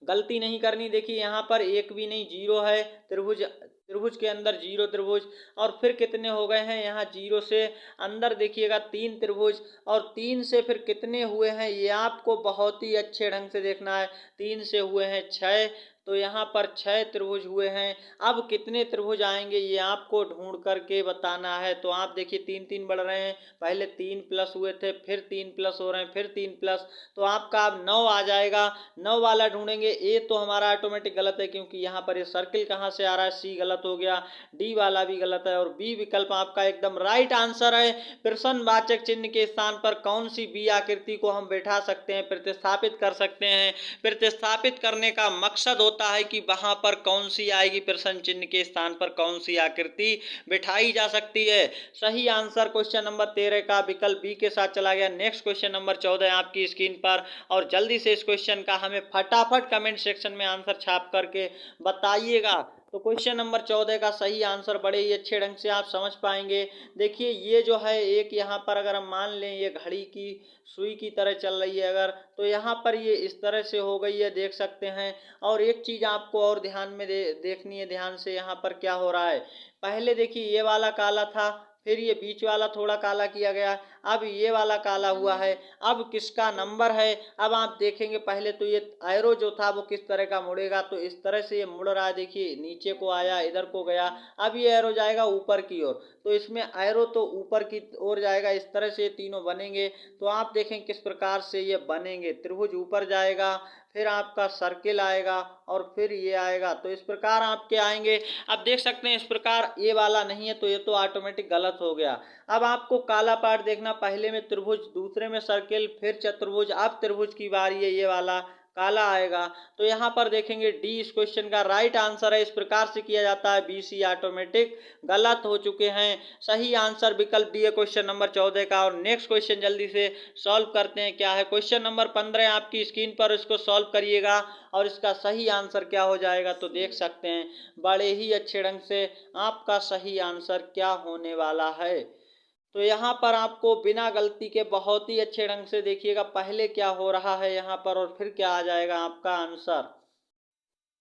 गलती नहीं करनी। देखिए यहाँ पर एक भी नहीं, 0 है, त्रिभुज के अंदर 0 त्रिभुज, और फिर कितने हो गए हैं यहाँ 0 से अंदर देखिएगा 3 त्रिभुज, और 3 से फिर कितने हुए हैं ये आपको बहुत ही अच्छे ढंग से देखना है। 3 से हुए हैं 6, तो यहाँ पर 6 त्रिभुज हुए हैं। अब कितने त्रिभुज आएंगे ये आपको ढूंढ करके बताना है। तो आप देखिए 3 3 बढ़ रहे हैं, पहले 3 प्लस हुए थे, फिर 3 प्लस हो रहे हैं, फिर 3 प्लस, तो आपका अब 9 आ जाएगा। 9 वाला ढूंढेंगे। ए तो हमारा ऑटोमेटिक गलत है क्योंकि यहाँ पर ये सर्किल कहाँ से आ रहा है, सी गलत हो गया, डी वाला भी गलत है और बी विकल्प आपका एकदम राइट आंसर है। प्रश्नवाचक चिन्ह के स्थान पर कौन सी बी आकृति को हम बैठा सकते हैं, प्रतिस्थापित कर सकते हैं। प्रतिस्थापित करने का मकसद होता है कि वहां पर कौन सी आएगी, प्रश्न चिन्ह के स्थान पर कौन सी आकृति बिठाई जा सकती है। सही आंसर क्वेश्चन नंबर 13 का विकल्प बी के साथ चला गया। नेक्स्ट क्वेश्चन नंबर 14 आपकी स्क्रीन पर, और जल्दी से इस क्वेश्चन का हमें फटाफट कमेंट सेक्शन में आंसर छाप करके बताइएगा। तो क्वेश्चन नंबर 14 का सही आंसर बड़े ही अच्छे ढंग से आप समझ पाएंगे। देखिए ये जो है एक यहाँ पर अगर हम मान लें ये घड़ी की सुई की तरह चल रही है अगर, तो यहाँ पर ये इस तरह से हो गई है, देख सकते हैं। और एक चीज़ आपको और ध्यान में देखनी है, ध्यान से यहाँ पर क्या हो रहा है। पहले देखिए ये वाला काला था, फिर ये बीच वाला थोड़ा काला किया गया, अब ये वाला काला हुआ है। अब किसका नंबर है, अब आप देखेंगे पहले तो ये एरो जो था वो किस तरह का मुड़ेगा, तो इस तरह से ये मुड़ रहा है, देखिए नीचे को आया, इधर को गया, अब ये एरो जाएगा ऊपर की ओर, तो इसमें एरो तो ऊपर की ओर जाएगा। इस तरह से तीनों बनेंगे। तो आप देखें किस प्रकार से ये बनेंगे, त्रिभुज ऊपर जाएगा, फिर आपका सर्किल आएगा और फिर ये आएगा, तो इस प्रकार आपके आएंगे। अब देख सकते हैं इस प्रकार ये वाला नहीं है, तो ये तो ऑटोमेटिक गलत हो गया। अब आपको काला पार्ट देखना, पहले में त्रिभुज, दूसरे में सर्किल, फिर चतुर्भुज, अब त्रिभुज की बारी है, ये वाला काला आएगा। तो यहाँ पर देखेंगे डी इस क्वेश्चन का राइट आंसर है। इस प्रकार से किया जाता है, बी सी ऑटोमेटिक गलत हो चुके हैं। सही आंसर विकल्प डी है क्वेश्चन नंबर 14 का। और नेक्स्ट क्वेश्चन जल्दी से सॉल्व करते हैं, क्या है क्वेश्चन नंबर 15 आपकी स्क्रीन पर, इसको सॉल्व करिएगा और इसका सही आंसर क्या हो जाएगा। तो देख सकते हैं बड़े ही अच्छे ढंग से आपका सही आंसर क्या होने वाला है। तो यहाँ पर आपको बिना गलती के बहुत ही अच्छे ढंग से देखिएगा पहले क्या हो रहा है यहाँ पर और फिर क्या आ जाएगा आपका आंसर।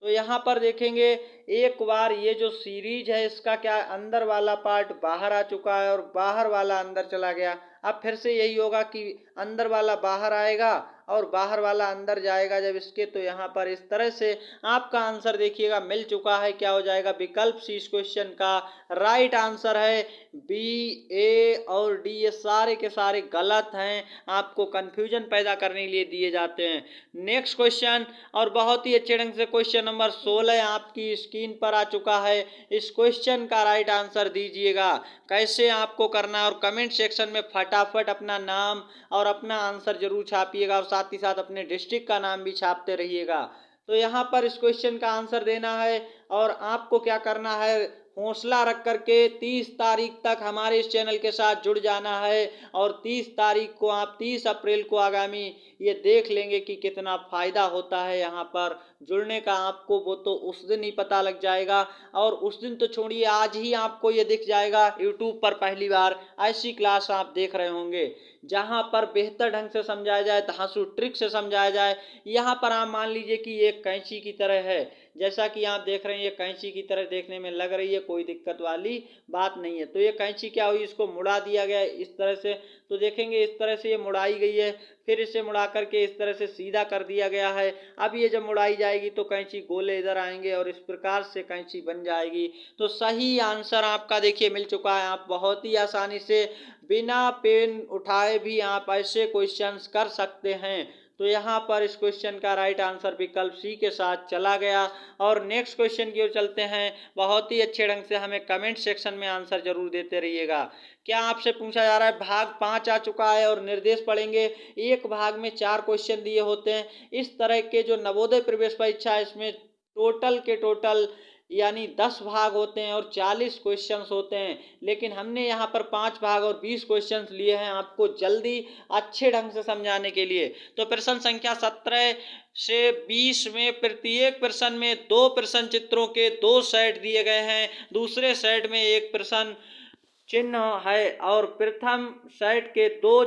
तो यहाँ पर देखेंगे एक बार ये जो सीरीज है इसका क्या, अंदर वाला पार्ट बाहर आ चुका है और बाहर वाला अंदर चला गया। अब फिर से यही होगा कि अंदर वाला बाहर आएगा और बाहर वाला अंदर जाएगा जब इसके, तो यहाँ पर इस तरह से आपका आंसर देखिएगा मिल चुका है। क्या हो जाएगा, विकल्प सी इस क्वेश्चन का राइट आंसर है। बी, ए और डी ये सारे के सारे गलत हैं, आपको कंफ्यूजन पैदा करने के लिए दिए जाते हैं। नेक्स्ट क्वेश्चन, और बहुत ही अच्छे ढंग से क्वेश्चन नंबर 16 आपकी स्क्रीन पर आ चुका है। इस क्वेश्चन का राइट आंसर दीजिएगा। कैसे आपको करना है और कमेंट सेक्शन में फटाफट अपना नाम और अपना आंसर जरूर छापिएगा और साथ ही साथ अपने डिस्ट्रिक्ट का नाम भी छापते रहिएगा। तो यहाँ पर इस क्वेश्चन का आंसर देना है और आपको क्या करना है, हौसला रख करके 30 तारीख तक हमारे इस चैनल के साथ जुड़ जाना है। और 30 तारीख को आप 30 अप्रैल को आगामी ये देख लेंगे कि कितना फ़ायदा होता है यहाँ पर जुड़ने का। आपको वो तो उस दिन ही पता लग जाएगा, और उस दिन तो छोड़िए आज ही आपको ये दिख जाएगा यूट्यूब पर पहली बार ऐसी क्लास आप देख रहे होंगे जहाँ पर बेहतर ढंग से समझाया जाए, धांसू ट्रिक से समझाया जाए। यहाँ पर आप मान लीजिए कि एक कैंची की तरह है, जैसा कि आप देख रहे हैं ये कैंची की तरह देखने में लग रही है, कोई दिक्कत वाली बात नहीं है। तो ये कैंची क्या हुई, इसको मुड़ा दिया गया है इस तरह से, तो देखेंगे इस तरह से ये मुड़ाई गई है, फिर इसे मुड़ा करके इस तरह से सीधा कर दिया गया है। अब ये जब मुड़ाई जाएगी तो कैंची गोले इधर आएंगे और इस प्रकार से कैंची बन जाएगी। तो सही आंसर आपका देखिए मिल चुका है। आप बहुत ही आसानी से बिना पेन उठाए भी आप ऐसे क्वेश्चंस कर सकते हैं। तो यहाँ पर इस क्वेश्चन का राइट आंसर विकल्प सी के साथ चला गया। और नेक्स्ट क्वेश्चन की ओर चलते हैं। बहुत ही अच्छे ढंग से हमें कमेंट सेक्शन में आंसर जरूर देते रहिएगा। क्या आपसे पूछा जा रहा है, भाग 5 आ चुका है और निर्देश पढ़ेंगे। एक भाग में 4 क्वेश्चन दिए होते हैं। इस तरह के जो नवोदय प्रवेश परीक्षा है इसमें टोटल के टोटल यानी 10 भाग होते हैं और 40 क्वेश्चंस होते हैं, लेकिन हमने यहाँ पर 5 भाग और 20 क्वेश्चंस लिए हैं आपको जल्दी अच्छे ढंग से समझाने के लिए। तो प्रश्न संख्या 17 से 20 में प्रत्येक प्रश्न में 2 प्रश्न चित्रों के 2 सेट दिए गए हैं, दूसरे सेट में एक प्रश्न चिन्ह है और प्रथम सेट के 2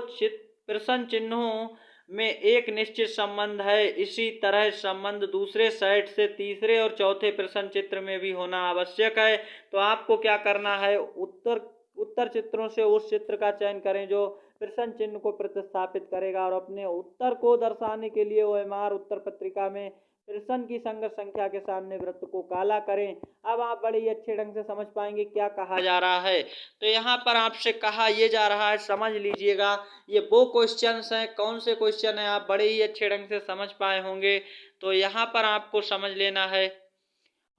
प्रश्न चिन्हों में एक निश्चित संबंध है। इसी तरह संबंध दूसरे सेट से तीसरे और चौथे प्रश्न चित्र में भी होना आवश्यक है। तो आपको क्या करना है, उत्तर चित्रों से उस चित्र का चयन करें जो प्रश्न चिन्ह को प्रतिस्थापित करेगा और अपने उत्तर को दर्शाने के लिए OMR उत्तर पत्रिका में प्रश्न की संगत संख्या के सामने वृत्त को काला करें। अब आप बड़े ही अच्छे ढंग से समझ पाएंगे क्या कहा जा रहा है। तो यहाँ पर आपसे कहा ये जा रहा है, समझ लीजिएगा, ये वो क्वेश्चंस हैं, कौन से क्वेश्चन हैं आप बड़े ही अच्छे ढंग से समझ पाए होंगे। तो यहाँ पर आपको समझ लेना है।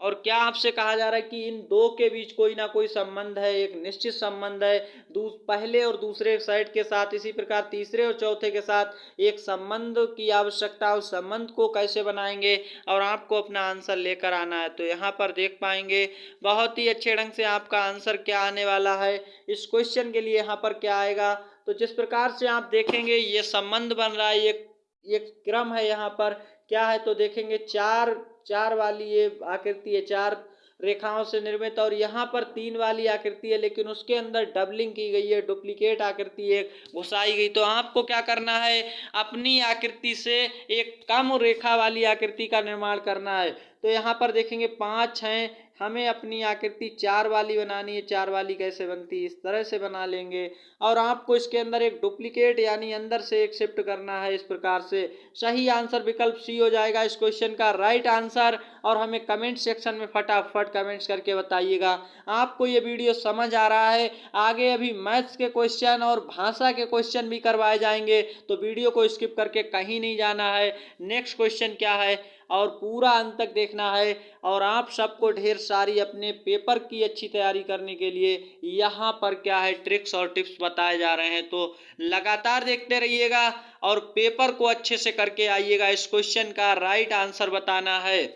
और क्या आपसे कहा जा रहा है कि इन दो के बीच कोई ना कोई संबंध है, एक निश्चित संबंध है पहले और दूसरे साइड के साथ, इसी प्रकार तीसरे और चौथे के साथ एक संबंध की आवश्यकता। उस संबंध को कैसे बनाएंगे और आपको अपना आंसर लेकर आना है। तो यहाँ पर देख पाएंगे बहुत ही अच्छे ढंग से आपका आंसर क्या आने वाला है। इस क्वेश्चन के लिए यहाँ पर क्या आएगा, तो जिस प्रकार से आप देखेंगे ये संबंध बन रहा है, ये क्रम है, यहाँ पर क्या है तो देखेंगे चार चार वाली ये आकृति है, चार रेखाओं से निर्मित, और यहाँ पर 3 वाली आकृति है, लेकिन उसके अंदर डबलिंग की गई है, डुप्लीकेट आकृति एक घुसाई गई। तो आपको क्या करना है, अपनी आकृति से एक कम रेखा वाली आकृति का निर्माण करना है। तो यहाँ पर देखेंगे 5 हैं, हमें अपनी आकृति 4 वाली बनानी है। 4 वाली कैसे बनती है, इस तरह से बना लेंगे। और आपको इसके अंदर एक डुप्लीकेट यानी अंदर से एक शिफ्ट करना है, इस प्रकार से। सही आंसर विकल्प सी हो जाएगा इस क्वेश्चन का राइट आंसर। और हमें कमेंट सेक्शन में फटाफट कमेंट्स करके बताइएगा आपको ये वीडियो समझ आ रहा है। आगे अभी मैथ्स के क्वेश्चन और भाषा के क्वेश्चन भी करवाए जाएंगे, तो वीडियो को स्किप करके कहीं नहीं जाना है। नेक्स्ट क्वेश्चन क्या है और पूरा अंत तक देखना है। और आप सबको ढेर सारी अपने पेपर की अच्छी तैयारी करने के लिए यहाँ पर क्या है ट्रिक्स और टिप्स बताए जा रहे हैं। तो लगातार देखते रहिएगा और पेपर को अच्छे से करके आइएगा। इस क्वेश्चन का राइट आंसर बताना है।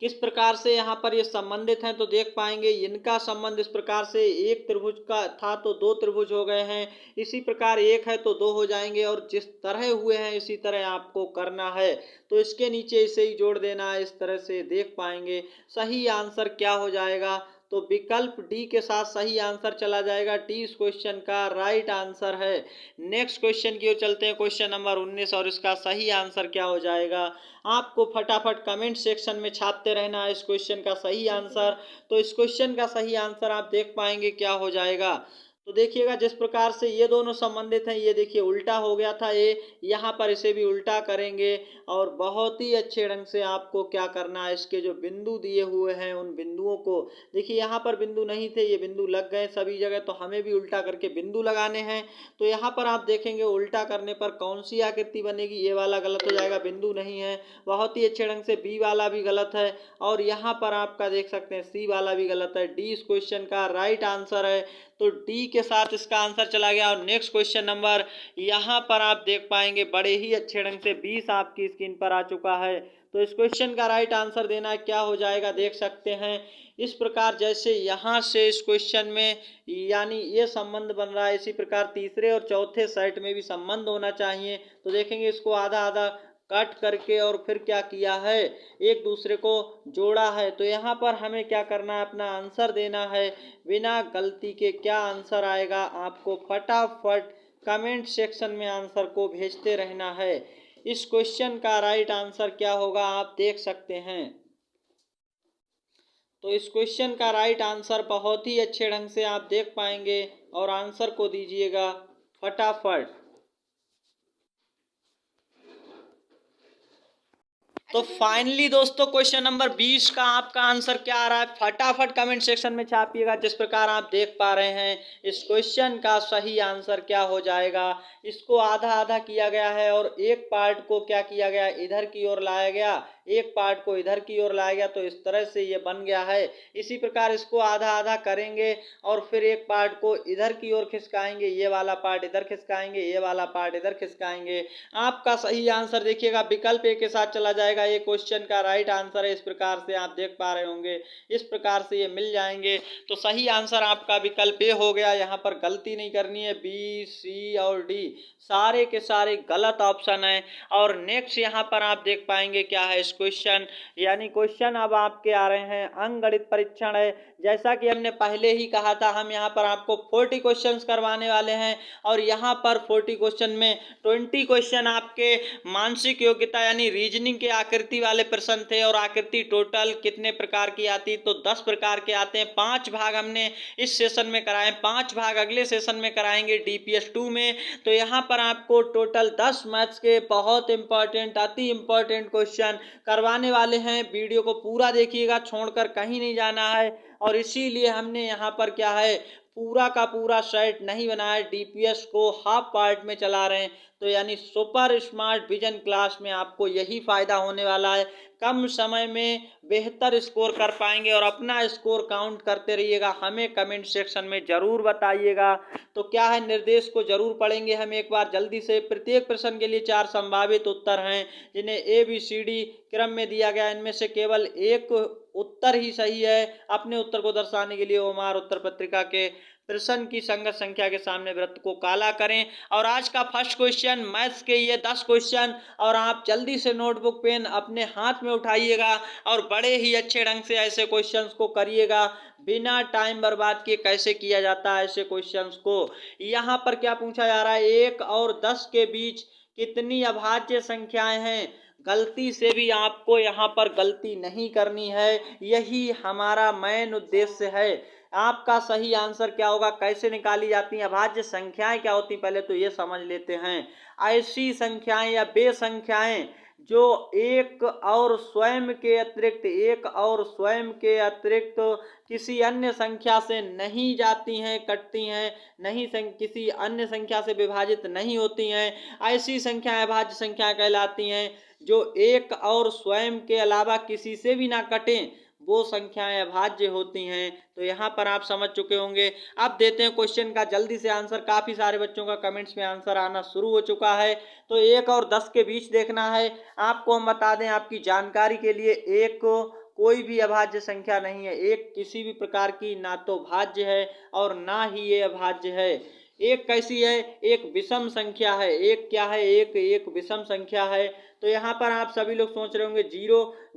किस प्रकार से यहाँ पर ये संबंधित हैं, तो देख पाएंगे इनका संबंध इस प्रकार से, एक त्रिभुज का था तो 2 त्रिभुज हो गए हैं, इसी प्रकार एक है तो 2 हो जाएंगे, और जिस तरह हुए हैं इसी तरह आपको करना है। तो इसके नीचे इसे ही जोड़ देना है, इस तरह से देख पाएंगे। सही आंसर क्या हो जाएगा, तो विकल्प डी के साथ सही आंसर चला जाएगा। डी इस क्वेश्चन का राइट आंसर है। नेक्स्ट क्वेश्चन की ओर चलते हैं, क्वेश्चन नंबर 19, और इसका सही आंसर क्या हो जाएगा। आपको फटाफट कमेंट सेक्शन में छापते रहना है इस क्वेश्चन का सही आंसर। तो इस क्वेश्चन का सही आंसर आप देख पाएंगे क्या हो जाएगा। तो देखिएगा जिस प्रकार से ये दोनों संबंधित हैं, ये देखिए उल्टा हो गया था ये, यहाँ पर इसे भी उल्टा करेंगे। और बहुत ही अच्छे ढंग से आपको क्या करना है, इसके जो बिंदु दिए हुए हैं उन बिंदुओं को देखिए, यहाँ पर बिंदु नहीं थे, ये बिंदु लग गए सभी जगह, तो हमें भी उल्टा करके बिंदु लगाने हैं। तो यहाँ पर आप देखेंगे उल्टा करने पर कौन सी आकृति बनेगी, ये वाला गलत हो जाएगा, बिंदु नहीं है। बहुत ही अच्छे ढंग से बी वाला भी गलत है, और यहाँ पर आपका देख सकते हैं सी वाला भी गलत है। डी इस क्वेश्चन का राइट आंसर है। तो डी के साथ इसका आंसर चला गया। और नेक्स्ट क्वेश्चन नंबर यहाँ पर आप देख पाएंगे बड़े ही अच्छे ढंग से 20 आपकी स्क्रीन पर आ चुका है। तो इस क्वेश्चन का राइट आंसर देना क्या हो जाएगा, देख सकते हैं इस प्रकार, जैसे यहाँ से इस क्वेश्चन में यानी ये संबंध बन रहा है, इसी प्रकार तीसरे और चौथे सेट में भी संबंध होना चाहिए। तो देखेंगे इसको आधा आधा कट करके और फिर क्या किया है, एक दूसरे को जोड़ा है। तो यहाँ पर हमें क्या करना है, अपना आंसर देना है बिना गलती के। क्या आंसर आएगा, आपको फटाफट कमेंट सेक्शन में आंसर को भेजते रहना है। इस क्वेश्चन का राइट आंसर क्या होगा आप देख सकते हैं। तो इस क्वेश्चन का राइट आंसर बहुत ही अच्छे ढंग से आप देख पाएंगे, और आंसर को दीजिएगा फटाफट। तो फाइनली दोस्तों क्वेश्चन नंबर 20 का आपका आंसर क्या आ रहा है, फटाफट कमेंट सेक्शन में छापिएगा। जिस प्रकार आप देख पा रहे हैं इस क्वेश्चन का सही आंसर क्या हो जाएगा। इसको आधा आधा किया गया है, और एक पार्ट को क्या किया गया, इधर की ओर लाया गया, एक पार्ट को इधर की ओर लाया गया, तो इस तरह से ये बन गया है। इसी प्रकार इसको आधा आधा करेंगे और फिर एक पार्ट को इधर की ओर खिसकाएंगे, ये वाला पार्ट इधर खिसकाएंगे, ये वाला पार्ट इधर खिसकाएंगे। आपका सही आंसर देखिएगा विकल्प ए के साथ चला जाएगा। ये क्वेश्चन का राइट आंसर है। इस प्रकार से आप देख पा रहे होंगे, इस प्रकार से ये मिल जाएंगे। तो सही आंसर आपका विकल्प ए हो गया। यहाँ पर गलती नहीं करनी है, बी सी और डी सारे के सारे गलत ऑप्शन है। और नेक्स्ट यहाँ पर आप देख पाएंगे क्या है इस क्वेश्चन, यानी क्वेश्चन अब आपके आ रहे हैं अंकगणित परीक्षण है। जैसा कि हमने पहले ही कहा था, हम यहाँ पर आपको 40 क्वेश्चंस करवाने वाले हैं, और यहाँ पर 40 क्वेश्चन में 20 क्वेश्चन आपके मानसिक योग्यता यानी रीजनिंग के आकृति वाले प्रश्न थे और आकृति टोटल कितने प्रकार की आती, तो 10 प्रकार के आते हैं। 5 भाग हमने इस सेशन में कराए, 5 भाग अगले सेशन में कराएंगे DPS 2 में। तो यहाँ पर आपको टोटल 10 मैथ्स के बहुत इंपॉर्टेंट, अति इंपॉर्टेंट क्वेश्चन करवाने वाले हैं। वीडियो को पूरा देखिएगा, छोड़कर कहीं नहीं जाना है। और इसीलिए हमने यहाँ पर क्या है, पूरा का पूरा सेट नहीं बनाया, DPS को हाफ पार्ट में चला रहे हैं। तो यानी सुपर स्मार्ट विजन क्लास में आपको यही फायदा होने वाला है, कम समय में बेहतर स्कोर कर पाएंगे। और अपना स्कोर काउंट करते रहिएगा, हमें कमेंट सेक्शन में जरूर बताइएगा। तो क्या है, निर्देश को जरूर पढ़ेंगे हम एक बार जल्दी से। प्रत्येक प्रश्न के लिए 4 संभावित उत्तर हैं, जिन्हें ABCD क्रम में दिया गया। इनमें से केवल एक उत्तर ही सही है। अपने उत्तर को दर्शाने के लिए ओमार उत्तर पत्रिका के प्रश्न की संगत संख्या के सामने वृत्त को काला करें। और आज का फर्स्ट क्वेश्चन मैथ्स के ये 10 क्वेश्चन, और आप जल्दी से नोटबुक पेन अपने हाथ में उठाइएगा और बड़े ही अच्छे ढंग से ऐसे क्वेश्चंस को करिएगा, बिना टाइम बर्बाद किए। कैसे किया जाता है ऐसे क्वेश्चंस को, यहाँ पर क्या पूछा जा रहा है, 1 और 10 के बीच कितनी अभाज्य संख्याएं हैं। गलती से भी आपको यहाँ पर गलती नहीं करनी है, यही हमारा मेन उद्देश्य है। आपका सही आंसर क्या होगा, कैसे निकाली जाती हैं अभाज्य संख्याएं, क्या होती हैं, पहले तो ये समझ लेते हैं। ऐसी संख्याएं या वे संख्याएं जो एक और स्वयं के अतिरिक्त किसी अन्य संख्या से नहीं जाती हैं, कटती हैं, नहीं किसी अन्य संख्या से विभाजित नहीं होती हैं, ऐसी संख्याएं अभाज्य संख्या कहलाती हैं। जो एक और स्वयं के अलावा किसी से भी ना कटें, वो संख्याएं अभाज्य होती हैं। तो यहाँ पर आप समझ चुके होंगे। अब देते हैं क्वेश्चन का जल्दी से आंसर। काफी सारे बच्चों का कमेंट्स में आंसर आना शुरू हो चुका है। तो 1 और 10 के बीच देखना है। आपको हम बता दें आपकी जानकारी के लिए, एक कोई भी अभाज्य संख्या नहीं है। एक किसी भी प्रकार की ना तो भाज्य है और ना ही ये अभाज्य है। एक कैसी है, एक विषम संख्या है। एक क्या है, एक विषम संख्या है। तो यहाँ पर आप सभी लोग सोच रहे होंगे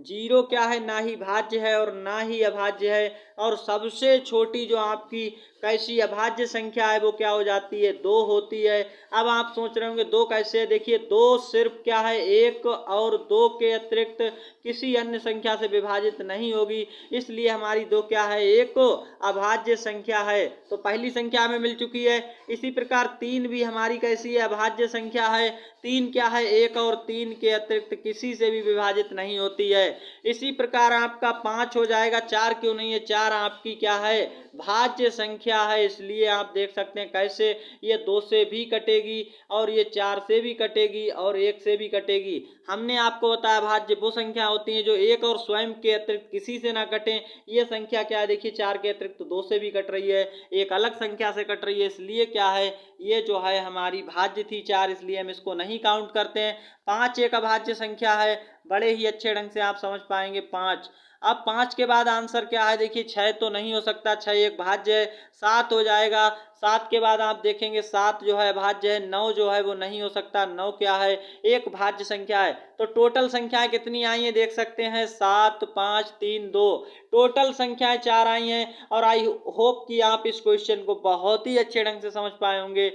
जीरो क्या है, ना ही भाज्य है और ना ही अभाज्य है। और सबसे छोटी जो आपकी कैसी अभाज्य संख्या है वो क्या हो जाती है, 2 होती है। अब आप सोच रहे होंगे 2 कैसे है, देखिए 2 सिर्फ क्या है, 1 और 2 के अतिरिक्त किसी अन्य संख्या से विभाजित नहीं होगी, इसलिए हमारी 2 क्या है, एक अभाज्य संख्या है। तो पहली संख्या हमें मिल चुकी है। इसी प्रकार 3 भी हमारी कैसी है, अभाज्य संख्या है। 3 क्या है, 1 और 3 के अतिरिक्त किसी से भी विभाजित नहीं होती है। इसी प्रकार आपका 5 हो जाएगा। 4 क्यों नहीं है, 4 आपकी क्या है, भाज्य संख्या है। इसलिए आप देख सकते हैं कैसे ये 2 से भी कटेगी और ये 4 से भी कटेगी और 1 से भी कटेगी। हमने आपको बताया भाज्य वो संख्या होती है जो 1 और स्वयं के अतिरिक्त किसी से ना कटें। ये संख्या क्या है, देखिए 4 के अतिरिक्त 2 से भी कट रही है, एक अलग संख्या से कट रही है, इसलिए क्या है, ये जो है हमारी भाज्य थी 4, इसलिए हम इसको नहीं काउंट करते हैं। 5 एक अभाज्य संख्या है, बड़े ही अच्छे ढंग से आप समझ पाएंगे। 5, अब 5 के बाद आंसर क्या है, देखिए 6 तो नहीं हो सकता, 6 एक भाज्य है। 7 हो जाएगा। 7 के बाद आप देखेंगे 7 जो है भाज्य है। 9 जो है वो नहीं हो सकता, 9 क्या है, एक भाज्य संख्या है। तो टोटल संख्याएं कितनी आई है देख सकते हैं, 7, 5, 3, 2, टोटल संख्याएं 4 आई हैं। और आई होप कि आप इस क्वेश्चन को बहुत ही अच्छे ढंग से समझ पाए होंगे।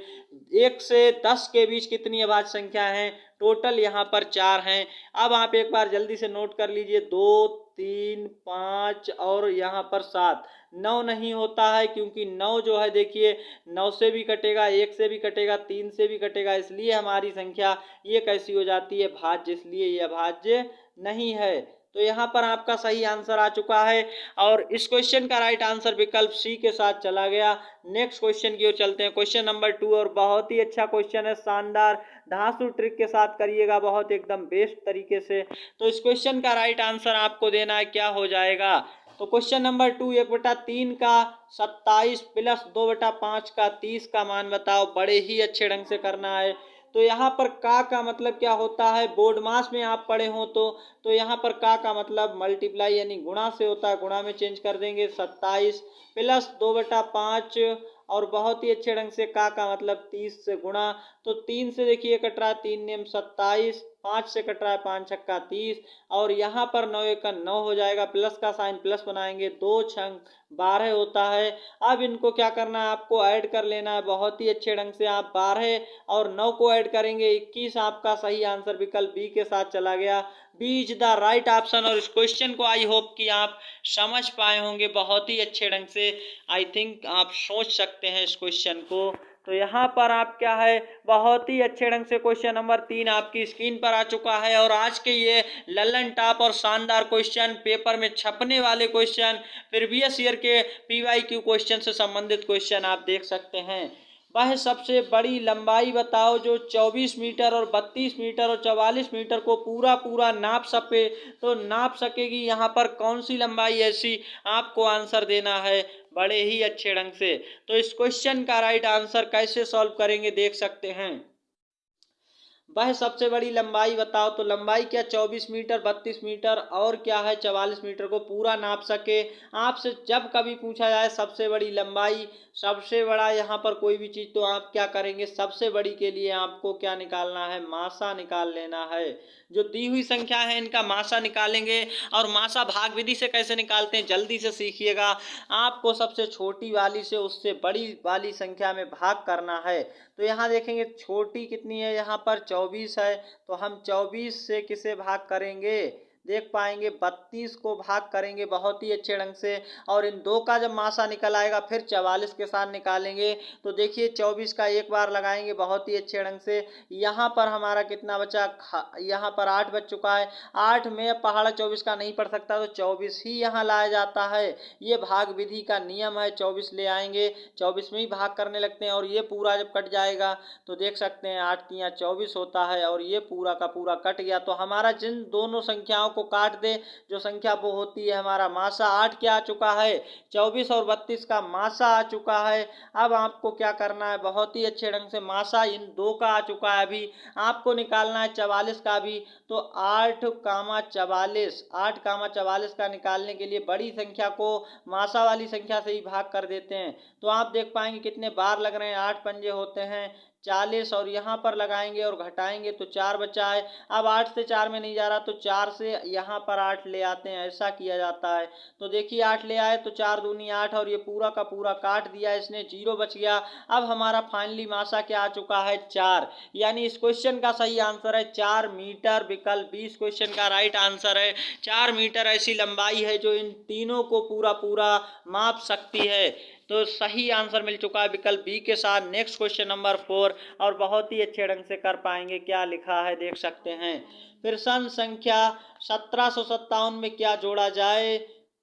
1 से 10 के बीच कितनी अभाज्य संख्या है, टोटल यहाँ पर 4 हैं। अब आप एक बार जल्दी से नोट कर लीजिए, 2, 3, 5 और यहाँ पर 7। 9 नहीं होता है, क्योंकि 9 जो है देखिए 9 से भी कटेगा, 1 से भी कटेगा, 3 से भी कटेगा, इसलिए हमारी संख्या ये कैसी हो जाती है, भाज्य, इसलिए ये अभाज्य नहीं है। तो यहाँ पर आपका सही आंसर आ चुका है और इस क्वेश्चन का राइट आंसर विकल्प सी के साथ चला गया। नेक्स्ट क्वेश्चन की ओर चलते हैं, क्वेश्चन नंबर 2, और बहुत ही अच्छा क्वेश्चन है, शानदार धांसू ट्रिक के साथ करिएगा, बहुत एकदम बेस्ट तरीके से। तो इस क्वेश्चन का राइट आंसर आपको देना है, क्या हो जाएगा। तो क्वेश्चन नंबर 2, 1/3 का 27 प्लस 2/5 का 30 का मान बताओ। बड़े ही अच्छे ढंग से करना है। तो यहाँ पर का मतलब क्या होता है, बोर्ड मास में आप पढ़े हो तो यहाँ पर का मतलब मल्टीप्लाई यानी गुणा से होता है, गुणा में चेंज कर देंगे। 27 प्लस 2/5 और बहुत ही अच्छे ढंग से का मतलब 30 से गुणा, तो 3 से देखिए कट रहा है 3 नेम 27, 5 से कट रहा है 5 छक्का 30 और यहाँ पर 9 एक 9 हो जाएगा, प्लस का साइन प्लस बनाएंगे, 2 छंग 12 होता है। अब इनको क्या करना है, आपको ऐड कर लेना है बहुत ही अच्छे ढंग से। आप 12 और 9 को ऐड करेंगे 21, आपका सही आंसर विकल्प बी के साथ चला गया। B is the right option. और इस क्वेश्चन को आई होप कि आप समझ पाए होंगे बहुत ही अच्छे ढंग से। आई थिंक आप सोच सकते हैं इस क्वेश्चन को। तो यहाँ पर आप क्या है, बहुत ही अच्छे ढंग से क्वेश्चन नंबर 3 आपकी स्क्रीन पर आ चुका है। और आज के ये लल्लन टॉप और शानदार क्वेश्चन, पेपर में छपने वाले क्वेश्चन, प्रीवियस ईयर के PYQ क्वेश्चन से संबंधित क्वेश्चन आप देख सकते हैं। वह सबसे बड़ी लंबाई बताओ जो 24 मीटर और 32 मीटर और 44 मीटर को पूरा पूरा नाप सके। तो नाप सकेगी यहाँ पर कौन सी लंबाई ऐसी, आपको आंसर देना है बड़े ही अच्छे ढंग से। तो इस क्वेश्चन का राइट आंसर कैसे सॉल्व करेंगे देख सकते हैं। वह सबसे बड़ी लंबाई बताओ, तो लंबाई क्या 24 मीटर 32 मीटर और क्या है 44 मीटर को पूरा नाप सके। आपसे जब कभी पूछा जाए सबसे बड़ी लंबाई, सबसे बड़ा यहाँ पर कोई भी चीज़, तो आप क्या करेंगे, सबसे बड़ी के लिए आपको क्या निकालना है, मासा निकाल लेना है। जो दी हुई संख्या है इनका मासा निकालेंगे। और मासा भाग विधि से कैसे निकालते हैं जल्दी से सीखिएगा। आपको सबसे छोटी वाली से उससे बड़ी वाली संख्या में भाग करना है। तो यहाँ देखेंगे छोटी कितनी है, यहाँ पर 24 है, तो हम 24 से किसे भाग करेंगे, देख पाएंगे 32 को भाग करेंगे बहुत ही अच्छे ढंग से। और इन दो का जब मासा निकल आएगा फिर 44 के साथ निकालेंगे। तो देखिए 24 का एक बार लगाएंगे बहुत ही अच्छे ढंग से। यहाँ पर हमारा कितना बचा, यहाँ पर 8 बच चुका है। 8 में पहाड़ा 24 का नहीं पड़ सकता, तो 24 ही यहाँ लाया जाता है। ये भाग विधि का नियम है, 24 ले आएंगे, 24 में ही भाग करने लगते हैं। और ये पूरा जब कट जाएगा तो देख सकते हैं 8 तिया 24 होता है और ये पूरा का पूरा कट गया। तो हमारा जिन दोनों संख्याओं को काट दे जो संख्या वो होती है हमारा मासा। 8 क्या आ चुका है, 24 और 32 का मासा आ चुका है। अब आपको क्या करना है, बहुत ही अच्छे ढंग से मासा इन दो का आ चुका है, अभी आपको निकालना है 44 का भी। तो 8 कामा 44, 8 कामा 44 का निकालने के लिए बड़ी संख्या को मासा वाली संख्या से ही भाग कर देते हैं। तो आप देख पाएंगे कितने बार लग रहे हैं, 8 पंजे होते हैं 40 और यहाँ पर लगाएंगे और घटाएंगे तो 4 बचा है। अब 8 से 4 में नहीं जा रहा, तो 4 से यहाँ पर 8 ले आते हैं, ऐसा किया जाता है। तो देखिए 8 ले आए तो 4 दूनी 8 और ये पूरा का पूरा काट दिया इसने, 0 बच गया। अब हमारा फाइनली मासा क्या आ चुका है, 4। यानी इस क्वेश्चन का सही आंसर है 4 मीटर। विकल्प 20 क्वेश्चन का राइट आंसर है 4 मीटर ऐसी लंबाई है जो इन तीनों को पूरा पूरा माप सकती है। तो सही आंसर मिल चुका है विकल्प बी के साथ। नेक्स्ट क्वेश्चन नंबर 4 और बहुत ही अच्छे ढंग से कर पाएंगे। क्या लिखा है देख सकते हैं, प्रश्न संख्या 1757 में क्या जोड़ा जाए।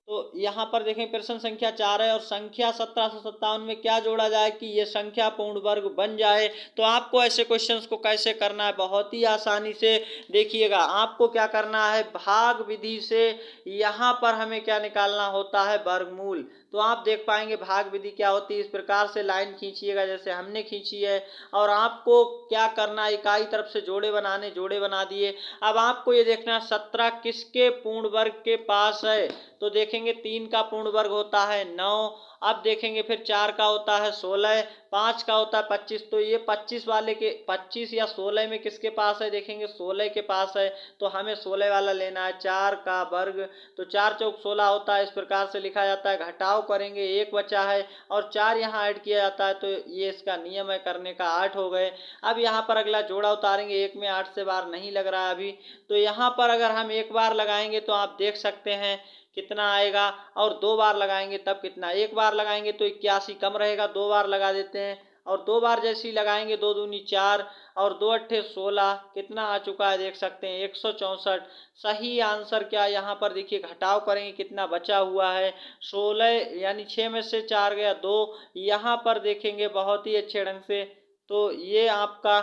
तो यहाँ पर देखें प्रश्न संख्या 4 है और संख्या 1757 में क्या जोड़ा जाए कि ये संख्या पूर्ण वर्ग बन जाए। तो आपको ऐसे क्वेश्चंस को कैसे करना है, बहुत ही आसानी से देखिएगा। आपको क्या करना है, भाग विधि से यहाँ पर हमें क्या निकालना होता है, वर्गमूल। तो आप देख पाएंगे भाग विधि क्या होती है, इस प्रकार से लाइन खींचिएगा जैसे हमने खींची है। और आपको क्या करना है, इकाई तरफ से जोड़े बनाने, जोड़े बना दिए। अब आपको ये देखना 17 किसके पूर्ण वर्ग के पास है। तो देखेंगे 3 का पूर्ण वर्ग होता है 9। अब देखेंगे फिर 4 का होता है 16, 5 का होता है 25। तो ये 25 वाले के 25 या 16 में किसके पास है, देखेंगे 16 के पास है। तो हमें 16 वाला लेना है, 4 का वर्ग। तो 4 चौक 16 होता है, इस प्रकार से लिखा जाता है। घटाव करेंगे 1 बचा है और 4 यहाँ ऐड किया जाता है, तो ये इसका नियम है करने का, 8 हो गए। अब यहाँ पर अगला जोड़ा उतारेंगे, 1 में 8 से बार नहीं लग रहा है अभी। तो यहाँ पर अगर हम एक बार लगाएंगे तो आप देख सकते हैं कितना आएगा, और 2 बार लगाएंगे तब कितना, 1 बार लगाएंगे तो 81 कम रहेगा, 2 बार लगा देते हैं। और 2 बार जैसे ही लगाएंगे 2 दूनी 4 और 2 अट्ठे 16, कितना आ चुका है देख सकते हैं 164। सही आंसर क्या, यहाँ पर देखिए घटाव करेंगे कितना बचा हुआ है 16, यानी 6 में से 4 गया 2। यहाँ पर देखेंगे बहुत ही अच्छे ढंग से, तो ये आपका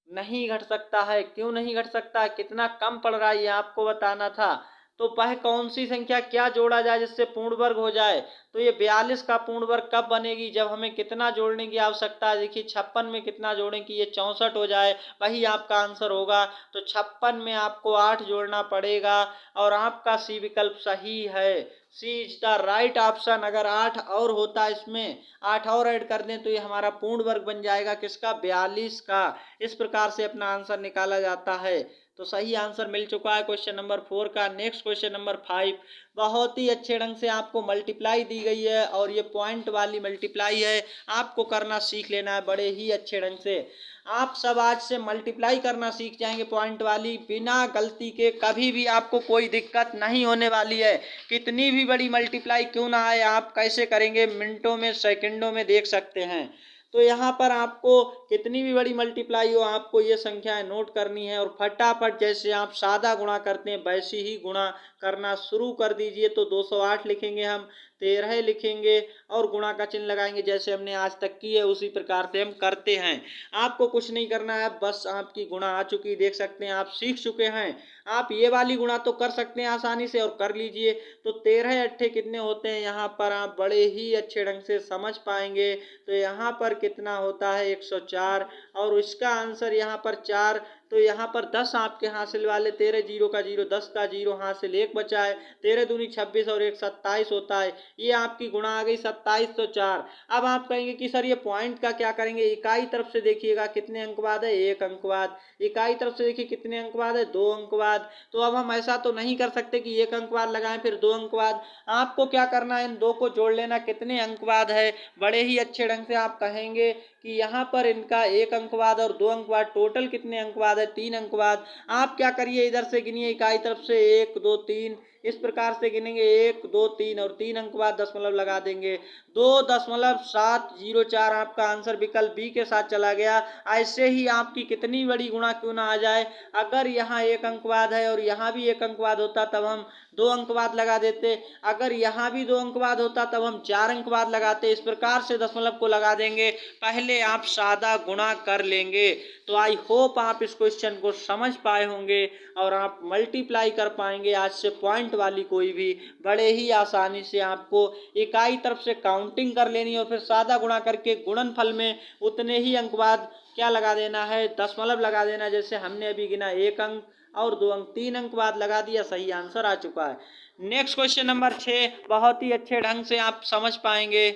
नहीं घट सकता है। क्यों नहीं घट सकता है, कितना कम पड़ रहा है ये आपको बताना था। तो वह कौन सी संख्या क्या जोड़ा जाए जिससे पूर्ण वर्ग हो जाए। तो ये 42 का पूर्ण वर्ग कब बनेगी, जब हमें कितना जोड़ने की आवश्यकता है। देखिए 56 में कितना जोड़ें कि ये 64 हो जाए, वही आपका आंसर होगा। तो 56 में आपको 8 जोड़ना पड़ेगा और आपका सी विकल्प सही है। सी इज द राइट ऑप्शन। अगर 8 और होता इसमें, 8 और ऐड कर दें तो ये हमारा पूर्ण वर्ग बन जाएगा किसका, 42 का। इस प्रकार से अपना आंसर निकाला जाता है। तो सही आंसर मिल चुका है क्वेश्चन नंबर 4 का। नेक्स्ट क्वेश्चन नंबर 5, बहुत ही अच्छे ढंग से आपको मल्टीप्लाई दी गई है और ये पॉइंट वाली मल्टीप्लाई है, आपको करना सीख लेना है बड़े ही अच्छे ढंग से। आप सब आज से मल्टीप्लाई करना सीख जाएंगे पॉइंट वाली, बिना गलती के, कभी भी आपको कोई दिक्कत नहीं होने वाली है। कितनी भी बड़ी मल्टीप्लाई क्यों ना आए, आप कैसे करेंगे, मिनटों में सेकंडों में देख सकते हैं। तो यहाँ पर आपको कितनी भी बड़ी मल्टीप्लाई हो, आपको ये संख्याएं नोट करनी है और फटाफट जैसे आप सादा गुणा करते हैं वैसे ही गुणा करना शुरू कर दीजिए। तो 208 लिखेंगे हम, 13 लिखेंगे और गुणा का चिन्ह लगाएंगे, जैसे हमने आज तक की है उसी प्रकार से हम करते हैं। आपको कुछ नहीं करना है, बस आपकी गुणा आ चुकी, देख सकते हैं, आप सीख चुके हैं। आप ये वाली गुणा तो कर सकते हैं आसानी से और कर लीजिए। तो 13 अट्ठे कितने होते हैं, यहाँ पर आप बड़े ही अच्छे ढंग से समझ पाएंगे। तो यहाँ पर कितना होता है, 104, और इसका आंसर यहाँ पर 4। तो यहाँ पर 10 आपके हासिल वाले, 13 जीरो का जीरो, 10 का जीरो हासिल, 1 बचा है। 13 दूनी 26 और 1 27 होता है। ये आपकी गुणा आ गई 27, तो 4। अब आप कहेंगे कि सर ये पॉइंट का क्या करेंगे। इकाई तरफ से देखिएगा कितने अंक बाद है, 1 अंक बाद। इकाई तरफ से देखिए कितने अंक बाद है, 2 अंक बाद। तो अब हम ऐसा तो नहीं कर सकते कि 1 अंक बाद लगाएं फिर 2 अंक बाद। आपको क्या करना है, इन दो को जोड़ लेना, कितने अंक बाद है। बड़े ही अच्छे ढंग से आप कहेंगे कि यहाँ पर इनका 1 अंक बाद और 2 अंक बाद, टोटल कितने अंक बाद है, 3 अंक बाद। आप क्या करिए, इधर से गिनिए इकाई तरफ से, 1 2 3, इस प्रकार से गिनेंगे, 1 2 3 और 3 अंक बाद दशमलव लगा देंगे। 2.704 आपका आंसर विकल्प बी के साथ चला गया। ऐसे ही आपकी कितनी बड़ी गुणा क्यों ना आ जाए, अगर यहाँ 1 अंक बाद है और यहाँ भी 1 अंक बाद होता तब हम 2 अंक बाद लगा देते, अगर यहाँ भी 2 अंक बाद होता तब हम 4 अंक बाद लगाते। इस प्रकार से दशमलव को लगा देंगे, पहले आप सादा गुणा कर लेंगे। तो आई होप आप इस क्वेश्चन को समझ पाए होंगे और आप मल्टीप्लाई कर पाएंगे आज से पॉइंट वाली कोई भी, बड़े ही आसानी से आपको इकाई तरफ से काउंटिंग कर लेनी और फिर सादा गुणा करके गुणनफल में उतने ही अंक बाद क्या लगा देना है, दशमलव लगा देना। जैसे हमने अभी गिना 1 अंक और 2 अंक, 3 अंक बाद लगा दिया, सही आंसर आ चुका है। नेक्स्ट क्वेश्चन नंबर 6, बहुत ही अच्छे ढंग से आप समझ पाएंगे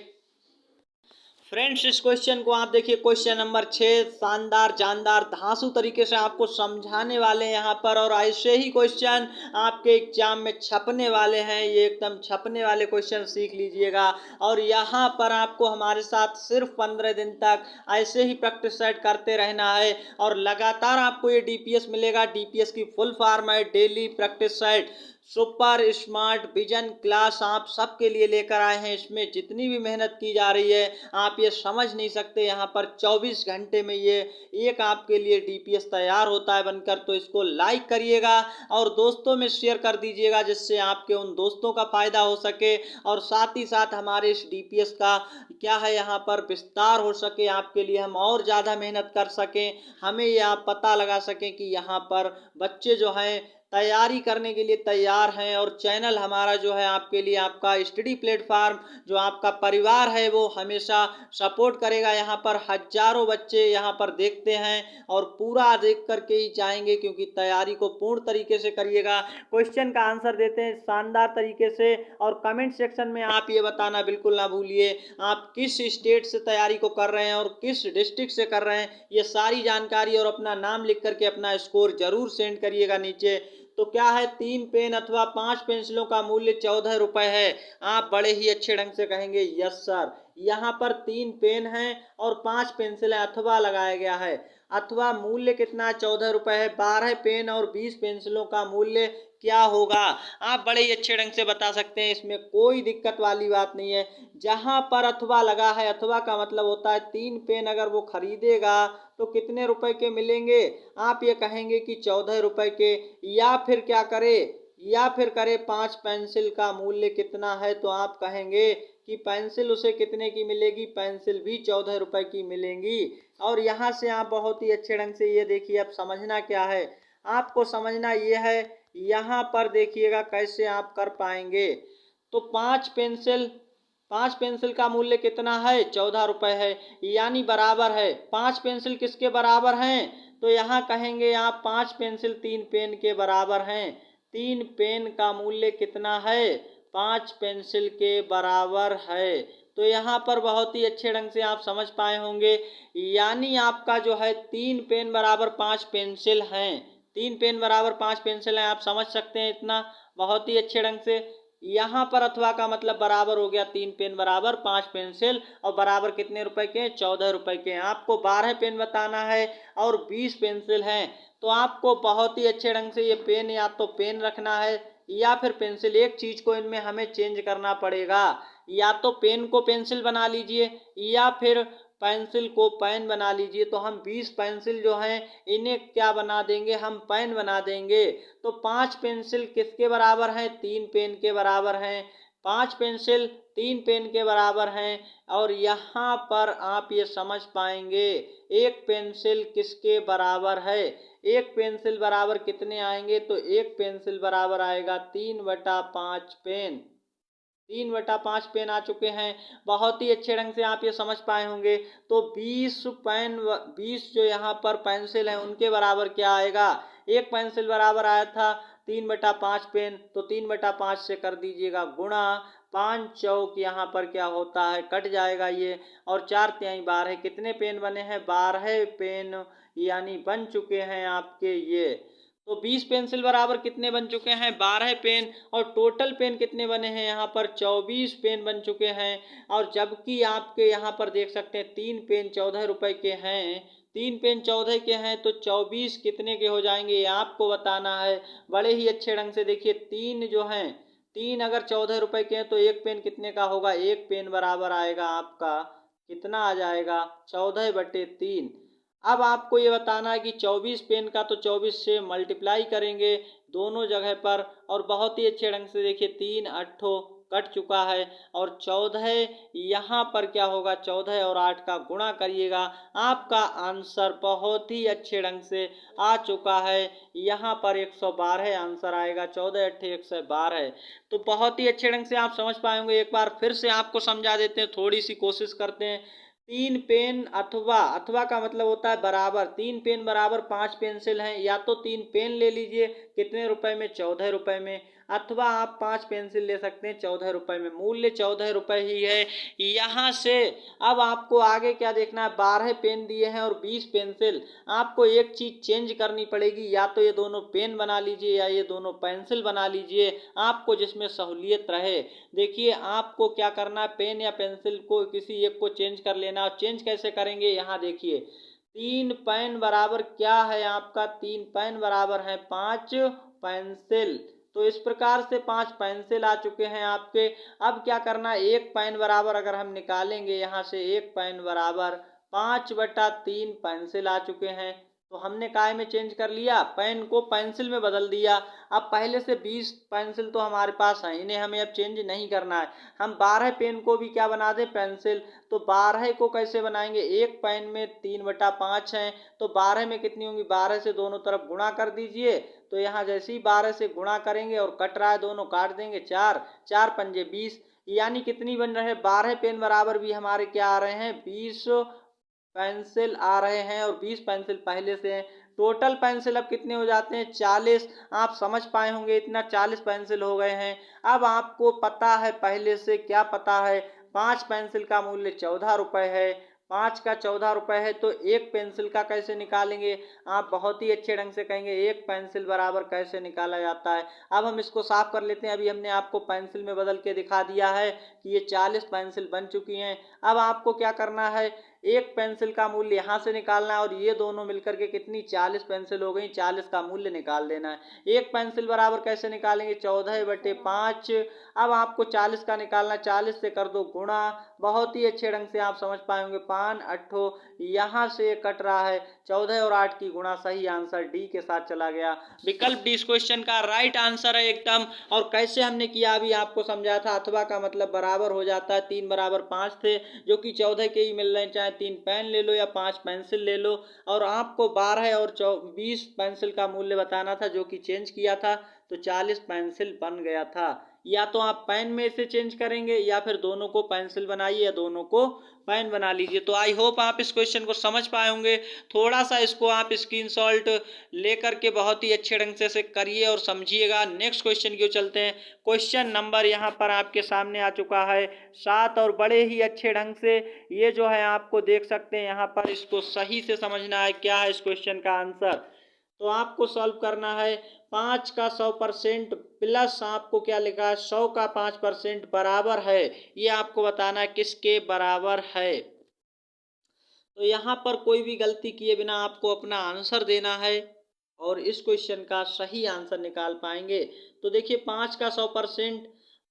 फ्रेंड्स। इस क्वेश्चन को आप देखिए, क्वेश्चन नंबर 6 शानदार जानदार धांसू तरीके से आपको समझाने वाले हैं यहाँ पर, और ऐसे ही क्वेश्चन आपके एग्जाम में छपने वाले हैं। ये एकदम छपने वाले क्वेश्चन सीख लीजिएगा। और यहाँ पर आपको हमारे साथ सिर्फ 15 दिन तक ऐसे ही प्रैक्टिस सेट करते रहना है और लगातार आपको ये डीपीएस मिलेगा। डीपीएस की फुल फॉर्म है daily practice set super smart vision class, आप सबके लिए लेकर आए हैं। इसमें जितनी भी मेहनत की जा रही है आप ये समझ नहीं सकते। यहाँ पर 24 घंटे में ये एक आपके लिए डीपीएस तैयार होता है बनकर। तो इसको लाइक करिएगा और दोस्तों में शेयर कर दीजिएगा, जिससे आपके उन दोस्तों का फायदा हो सके और साथ ही साथ हमारे इस डीपीएस का क्या है यहाँ पर विस्तार हो सके, आपके लिए हम और ज़्यादा मेहनत कर सकें, हमें ये आप पता लगा सकें कि यहाँ पर बच्चे जो हैं तैयारी करने के लिए तैयार हैं। और चैनल हमारा जो है आपके लिए आपका स्टडी प्लेटफार्म, जो आपका परिवार है, वो हमेशा सपोर्ट करेगा। यहाँ पर हजारों बच्चे यहाँ पर देखते हैं और पूरा देख करके ही जाएंगे, क्योंकि तैयारी को पूर्ण तरीके से करिएगा। क्वेश्चन का आंसर देते हैं शानदार तरीके से और कमेंट सेक्शन में आप ये बताना बिल्कुल ना भूलिए आप किस स्टेट से तैयारी को कर रहे हैं और किस डिस्ट्रिक्ट से कर रहे हैं। ये सारी जानकारी और अपना नाम लिख करके अपना स्कोर जरूर सेंड करिएगा नीचे। तो क्या है, 3 पेन अथवा 5 पेंसिलों का मूल्य 14 रुपए है। आप बड़े ही अच्छे ढंग से कहेंगे यस सर। यहाँ पर 3 पेन हैं और 5 पेंसिलें, अथवा लगाया गया है। अथवा मूल्य कितना, 14 रुपए है। 12 पेन और 20 पेंसिलों का मूल्य क्या होगा, आप बड़े ही अच्छे ढंग से बता सकते हैं। इसमें कोई दिक्कत वाली बात नहीं है। जहां पर अथवा लगा है, अथवा का मतलब होता है 3 पेन अगर वो खरीदेगा तो कितने रुपए के मिलेंगे, आप ये कहेंगे कि 14 रुपए के। या फिर क्या करे, या फिर करे 5 पेंसिल का मूल्य कितना है, तो आप कहेंगे कि पेंसिल उसे कितने की मिलेगी, पेंसिल भी 14 रुपए की मिलेंगी। और यहाँ से आप बहुत ही अच्छे ढंग से ये देखिए, अब समझना क्या है, आपको समझना ये है, यहाँ पर देखिएगा कैसे आप कर पाएंगे। तो 5 पेंसिल का मूल्य कितना है, 14 रुपए है, यानी बराबर है। 5 पेंसिल किसके बराबर हैं, तो यहाँ कहेंगे आप 5 पेंसिल 3 पेन के बराबर हैं। 3 पेन का मूल्य कितना है, 5 पेंसिल के बराबर है। तो यहाँ पर बहुत ही अच्छे ढंग से आप समझ पाए होंगे, यानी आपका जो है 3 पेन बराबर 5 पेंसिल हैं। 3 पेन बराबर 5 पेंसिल हैं, आप समझ सकते हैं इतना बहुत ही अच्छे ढंग से। यहाँ पर अथवा का मतलब बराबर हो गया 3 पेन बराबर 5 पेंसिल, और बराबर कितने रुपए के हैं? 14 रुपए के हैं। आपको 12 पेन बताना है और 20 पेंसिल हैं, तो आपको बहुत ही अच्छे ढंग से ये पेन या तो पेन रखना है या फिर पेंसिल। एक चीज को इनमें हमें चेंज करना पड़ेगा, या तो पेन को पेंसिल बना लीजिए या फिर पेंसिल को पेन बना लीजिए। तो हम 20 पेंसिल जो हैं इन्हें क्या बना देंगे? हम पेन बना देंगे। तो 5 पेंसिल किसके बराबर हैं? 3 पेन के बराबर हैं। 5 पेंसिल 3 पेन के बराबर हैं। और यहाँ पर आप ये समझ पाएंगे एक पेंसिल किसके बराबर है? एक पेंसिल बराबर कितने आएंगे? तो एक पेंसिल बराबर आएगा 3/5 पेन। 3/5 पेन आ चुके हैं। बहुत ही अच्छे ढंग से आप ये समझ पाए होंगे। तो 20 जो यहाँ पर पेंसिल हैं उनके बराबर क्या आएगा? एक पेंसिल बराबर आया था 3/5 पेन, तो 3/5 से कर दीजिएगा गुणा। 5 चौक यहाँ पर क्या होता है? कट जाएगा ये, और 4 तिहाई 12। कितने पेन बने हैं? 12 पेन यानी बन चुके हैं आपके ये। तो 20 पेंसिल बराबर कितने बन चुके हैं? 12 पेन। और टोटल पेन कितने बने हैं? यहाँ पर 24 पेन बन चुके हैं। और जबकि आपके यहाँ पर देख सकते हैं 3 पेन 14 रुपए के हैं। 3 पेन 14 के हैं, तो 24 कितने के हो जाएंगे ये आपको बताना है बड़े ही अच्छे ढंग से। देखिए 3 जो हैं, 3 अगर 14 रुपए के हैं तो एक पेन कितने का होगा? एक पेन बराबर आएगा आपका कितना आ जाएगा? 14/3। अब आपको ये बताना है कि 24 पेन का तो 24 से मल्टीप्लाई करेंगे दोनों जगह पर, और बहुत ही अच्छे ढंग से देखिए 3 8 कट चुका है, और 14 यहाँ पर क्या होगा? 14 और 8 का गुणा करिएगा। आपका आंसर बहुत ही अच्छे ढंग से आ चुका है। यहाँ पर 112 आंसर आएगा। 14 8 112। तो बहुत ही अच्छे ढंग से आप समझ पाएंगे। एक बार फिर से आपको समझा देते हैं, थोड़ी सी कोशिश करते हैं। 3 पेन अथवा, अथवा का मतलब होता है बराबर। 3 पेन बराबर 5 पेंसिल हैं, या तो 3 पेन ले लीजिए कितने रुपए में? 14 रुपए में। अथवा आप 5 पेंसिल ले सकते हैं 14 रुपए में। मूल्य 14 रुपए ही है। यहाँ से अब आपको आगे क्या देखना है? 12 पेन दिए हैं और 20 पेंसिल। आपको एक चीज चेंज करनी पड़ेगी, या तो ये दोनों पेन बना लीजिए या ये दोनों पेंसिल बना लीजिए, आपको जिसमें सहूलियत रहे। देखिए आपको क्या करना है, पेन या पेंसिल को किसी एक को चेंज कर लेना। और चेंज कैसे करेंगे? यहाँ देखिए 3 पेन बराबर क्या है आपका? 3 पेन बराबर है 5 पेंसिल। तो इस प्रकार से 5 पेंसिल आ चुके हैं आपके। अब क्या करना है? एक पेन बराबर अगर हम निकालेंगे यहाँ से, एक पेन बराबर 5/3 पेंसिल आ चुके हैं। तो हमने काय में चेंज कर लिया? पेन को पेंसिल में बदल दिया। अब पहले से 20 पेंसिल तो हमारे पास हैं, इन्हें हमें अब चेंज नहीं करना है। हम 12 पेन को भी क्या बना दें? पेंसिल। तो 12 को कैसे बनाएंगे? एक पेन में 3/5 हैं, तो 12 में कितनी होंगी? 12 से दोनों तरफ गुणा कर दीजिए। तो यहाँ जैसे ही 12 से गुणा करेंगे और कट रहा है दोनों काट देंगे, 4 4 पंजे 20। यानी कितनी बन रहे हैं? 12 पेन बराबर भी हमारे क्या आ रहे हैं? 20 पेंसिल आ रहे हैं, और 20 पेंसिल पहले से हैं। टोटल पेंसिल अब कितने हो जाते हैं? 40। आप समझ पाए होंगे इतना, 40 पेंसिल हो गए हैं। अब आपको पता है पहले से, क्या पता है? 5 पेंसिल का मूल्य 14 रुपए है। 5 का 14 रुपए है, तो एक पेंसिल का कैसे निकालेंगे? आप बहुत ही अच्छे ढंग से कहेंगे एक पेंसिल बराबर कैसे निकाला जाता है। अब हम इसको साफ कर लेते हैं। अभी हमने आपको पेंसिल में बदल के दिखा दिया है कि ये 40 पेंसिल बन चुकी हैं। अब आपको क्या करना है? एक पेंसिल का मूल्य यहाँ से निकालना है, और ये दोनों मिलकर के कितनी? 40 पेंसिल हो गई। 40 का मूल्य निकाल देना है। एक पेंसिल बराबर कैसे निकालेंगे? 14/5। अब आपको 40 का निकालना, 40 से कर दो गुणा। बहुत ही अच्छे ढंग से आप समझ पाएंगे। 5 8 यहाँ से कट रहा है, 14 और 8 की गुणा। सही आंसर डी के साथ चला गया। विकल्प डी इस क्वेश्चन का राइट आंसर है एकदम। और कैसे हमने किया अभी आपको समझाया था। अथवा का मतलब बराबर हो जाता है। 3 बराबर 5 थे, जो कि 14 के ही मिल रहे हैं। चाहे 3 पेन ले लो या 5 पेंसिल ले लो। और आपको 12 और 20 पेंसिल का मूल्य बताना था, जो कि चेंज किया था, तो 40 पेंसिल बन गया था। या तो आप पेन में इसे चेंज करेंगे या फिर दोनों को पेंसिल बनाइए या दोनों को पेन बना लीजिए। तो आई होप आप इस क्वेश्चन को समझ पाए होंगे। थोड़ा सा इसको आप स्क्रीनशॉट लेकर के बहुत ही अच्छे ढंग से करिए और समझिएगा। नेक्स्ट क्वेश्चन की ओर चलते हैं। क्वेश्चन नंबर यहाँ पर आपके सामने आ चुका है 7 और बड़े ही अच्छे ढंग से ये जो है आपको देख सकते हैं यहाँ पर। इसको सही से समझना है क्या है इस क्वेश्चन का आंसर। तो आपको सॉल्व करना है 5 का 100% प्लस आपको क्या लिखा है 100 का 5% बराबर है, ये आपको बताना है किसके बराबर है। तो यहाँ पर कोई भी गलती किए बिना आपको अपना आंसर देना है और इस क्वेश्चन का सही आंसर निकाल पाएंगे। तो देखिए 5 का 100%,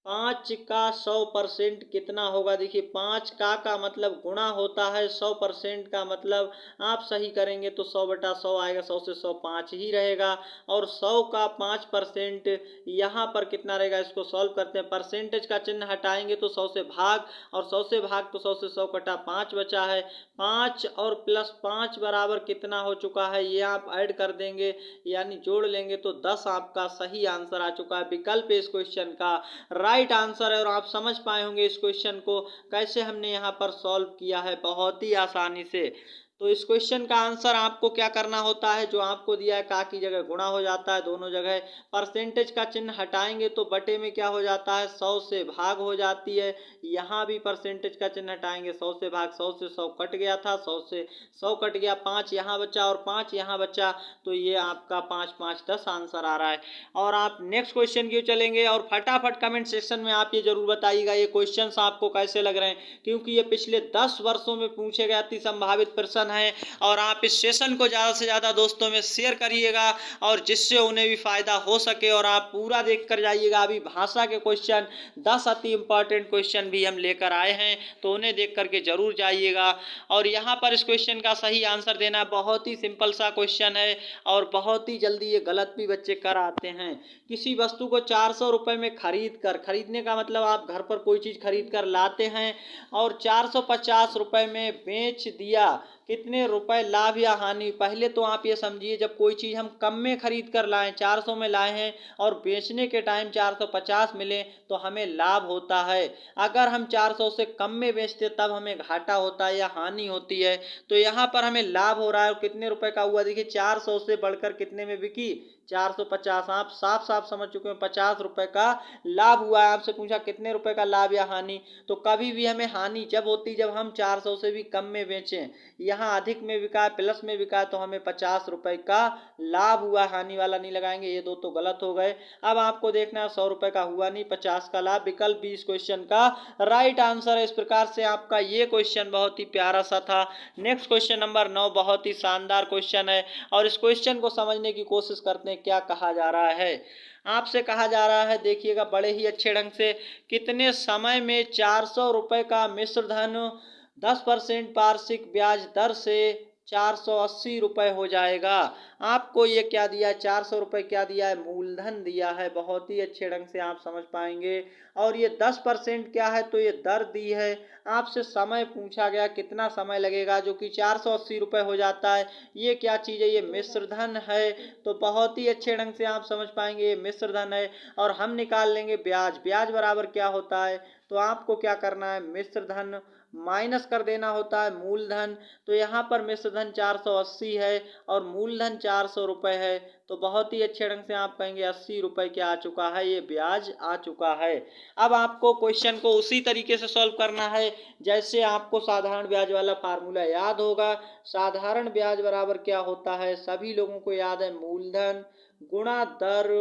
5 का 100% कितना होगा। देखिए 5 का मतलब गुणा होता है 100% का मतलब आप सही करेंगे तो 100/100 आएगा। 100 से 100 5 ही रहेगा और 100 का 5% यहाँ पर कितना रहेगा। इसको सॉल्व करते हैं। परसेंटेज का चिन्ह हटाएंगे तो 100 से भाग और 100 से भाग तो 100 से 100 कटा 5 बचा है। 5 और प्लस 5 बराबर कितना हो चुका है ये आप ऐड कर देंगे यानी जोड़ लेंगे तो 10 आपका सही आंसर आ चुका है। विकल्प इस क्वेश्चन का राइट आंसर है और आप समझ पाए होंगे इस क्वेश्चन को कैसे हमने यहाँ पर सॉल्व किया है बहुत ही आसानी से। तो इस क्वेश्चन का आंसर आपको क्या करना होता है, जो आपको दिया है का की जगह गुणा हो जाता है दोनों जगह। परसेंटेज का चिन्ह हटाएंगे तो बटे में क्या हो जाता है 100 से भाग हो जाती है। यहाँ भी परसेंटेज का चिन्ह हटाएंगे 100 से भाग, 100 से 100 कट गया था, 100 से 100 कट गया, 5 यहाँ बचा और 5 यहाँ बचा। तो ये आपका 5 5 10 आंसर आ रहा है। और आप नेक्स्ट क्वेश्चन की ओर चलेंगे और फटाफट कमेंट सेक्शन में आप ये जरूर बताइएगा ये क्वेश्चंस आपको कैसे लग रहे हैं, क्योंकि ये पिछले 10 वर्षों में पूछे गए अति संभावित प्रश्न है। और आप इस सेशन को ज़्यादा से ज़्यादा दोस्तों में शेयर करिएगा और जिससे उन्हें भी फायदा हो सके। और आप पूरा देख कर जाइएगा, अभी भाषा के क्वेश्चन 10 अति इंपॉर्टेंट क्वेश्चन भी हम लेकर आए हैं, तो उन्हें देख करके जरूर जाइएगा। और यहाँ पर इस क्वेश्चन का सही आंसर देना बहुत ही सिंपल सा क्वेश्चन है और बहुत ही जल्दी ये गलत भी बच्चे कर आते हैं। किसी वस्तु को 400 रुपये में खरीदने का मतलब आप घर पर कोई चीज़ खरीद कर लाते हैं और 450 रुपये में बेच दिया, कितने रुपए लाभ या हानि। पहले तो आप ये समझिए जब कोई चीज़ हम कम में खरीद कर लाएं, 400 में लाए हैं और बेचने के टाइम 450 मिले तो हमें लाभ होता है। अगर हम 400 से कम में बेचते तब हमें घाटा होता है या हानि होती है। तो यहाँ पर हमें लाभ हो रहा है और कितने रुपए का हुआ। देखिए 400 से बढ़कर कितने में बिकी 450। आप साफ साफ समझ चुके हैं 50 रुपए का लाभ हुआ है। आपसे पूछा कितने रुपए का लाभ या हानि, तो कभी भी हमें हानि जब होती जब हम 400 से भी कम में बेचें। यहाँ अधिक में बिका है, प्लस में बिका है, तो हमें 50 रुपए का लाभ हुआ, हानि वाला नहीं लगाएंगे। ये दो तो गलत हो गए। अब आपको देखना है 100 रुपए का हुआ नहीं, 50 का लाभ। विकल्प बी इस क्वेश्चन का राइट आंसर है। इस प्रकार से आपका ये क्वेश्चन बहुत ही प्यारा सा था। नेक्स्ट क्वेश्चन नंबर 9 बहुत ही शानदार क्वेश्चन है और इस क्वेश्चन को समझने की कोशिश करते हैं क्या कहा जा रहा है। आपसे कहा जा रहा है, देखिएगा बड़े ही अच्छे ढंग से, कितने समय में 400 रुपए का मिश्र धन 10% वार्षिक ब्याज दर से 480 रुपये हो जाएगा। आपको ये क्या दिया है 400 रुपये क्या दिया है, मूलधन दिया है। बहुत ही अच्छे ढंग से आप समझ पाएंगे। और ये 10% क्या है, तो ये दर दी है। आपसे समय पूछा गया कितना समय लगेगा, जो कि 480 रुपये हो जाता है। ये क्या चीज़ है, ये मिश्र धन है। तो बहुत ही अच्छे ढंग से आप समझ पाएंगे ये मिश्र धन है। और हम निकाल लेंगे ब्याज। ब्याज बराबर क्या होता है, तो आपको क्या करना है, मिश्र धन माइनस कर देना होता है मूलधन। तो यहाँ पर मिश्र धन 480 है और मूलधन 400 रुपये है। तो बहुत ही अच्छे ढंग से आप कहेंगे 80 रुपये क्या आ चुका है, ये ब्याज आ चुका है। अब आपको क्वेश्चन को उसी तरीके से सॉल्व करना है जैसे आपको साधारण ब्याज वाला फार्मूला याद होगा। साधारण ब्याज बराबर क्या होता है, सभी लोगों को याद है, मूलधन गुणा दर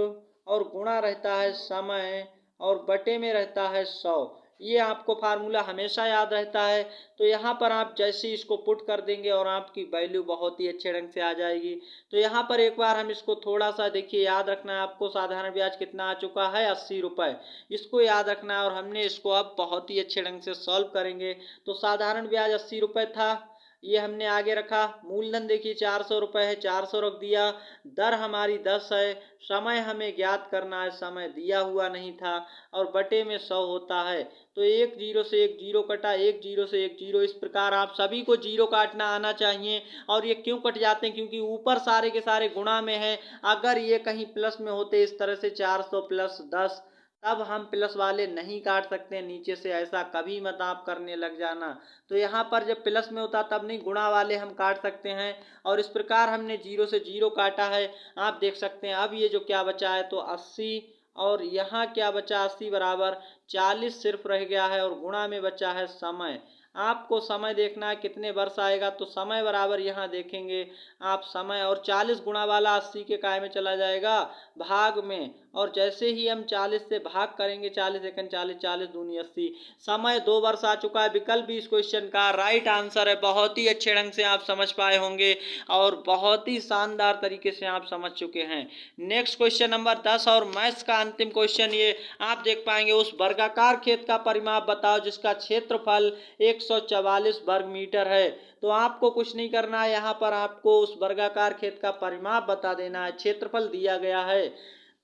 और गुणा रहता है समय और बटे में रहता है 100। ये आपको फार्मूला हमेशा याद रहता है। तो यहाँ पर आप जैसे ही इसको पुट कर देंगे और आपकी वैल्यू बहुत ही अच्छे ढंग से आ जाएगी। तो यहाँ पर एक बार हम इसको थोड़ा सा देखिए, याद रखना है आपको साधारण ब्याज कितना आ चुका है 80 रुपये, इसको याद रखना है। और हमने इसको अब बहुत ही अच्छे ढंग से सॉल्व करेंगे। तो साधारण ब्याज 80 रुपये था, ये हमने आगे रखा। मूलधन देखिए 400 रुपये है, 400 रख दिया। दर हमारी 10 है। समय हमें ज्ञात करना है, समय दिया हुआ नहीं था। और बटे में 100 होता है। तो एक जीरो से एक जीरो कटा, एक जीरो से एक जीरो। इस प्रकार आप सभी को जीरो काटना आना चाहिए। और ये क्यों कट जाते हैं, क्योंकि ऊपर सारे के सारे गुणा में है। अगर ये कहीं प्लस में होते इस तरह से 400 प्लस 10 तब हम प्लस वाले नहीं काट सकते नीचे से, ऐसा कभी मत आप करने लग जाना। तो यहाँ पर जब प्लस में होता तब नहीं, गुणा वाले हम काट सकते हैं। और इस प्रकार हमने 0 से 0 काटा है, आप देख सकते हैं। अब ये जो क्या बचा है तो 80, और यहाँ क्या बचा 80 बराबर 40 सिर्फ रह गया है, और गुणा में बचा है समय। आपको समय देखना है कितने वर्ष आएगा, तो समय बराबर यहाँ देखेंगे आप समय, और 40 गुणा वाला 80 के काय में चला जाएगा, भाग में। और जैसे ही हम 40 से भाग करेंगे, 40 सेकंड 40, 40 दूनी 80, समय 2 वर्ष आ चुका है। विकल्प भी इस क्वेश्चन का राइट आंसर है। बहुत ही अच्छे ढंग से आप समझ पाए होंगे और बहुत ही शानदार तरीके से आप समझ चुके हैं। नेक्स्ट क्वेश्चन नंबर 10 और मैथ्स का अंतिम क्वेश्चन ये आप देख पाएंगे। उस वर्गाकार खेत का परिमाप बताओ जिसका क्षेत्रफल 144 वर्ग मीटर है। तो आपको कुछ नहीं करना है, यहाँ पर आपको उस वर्गाकार खेत का परिमाप बता देना है, क्षेत्रफल दिया गया है।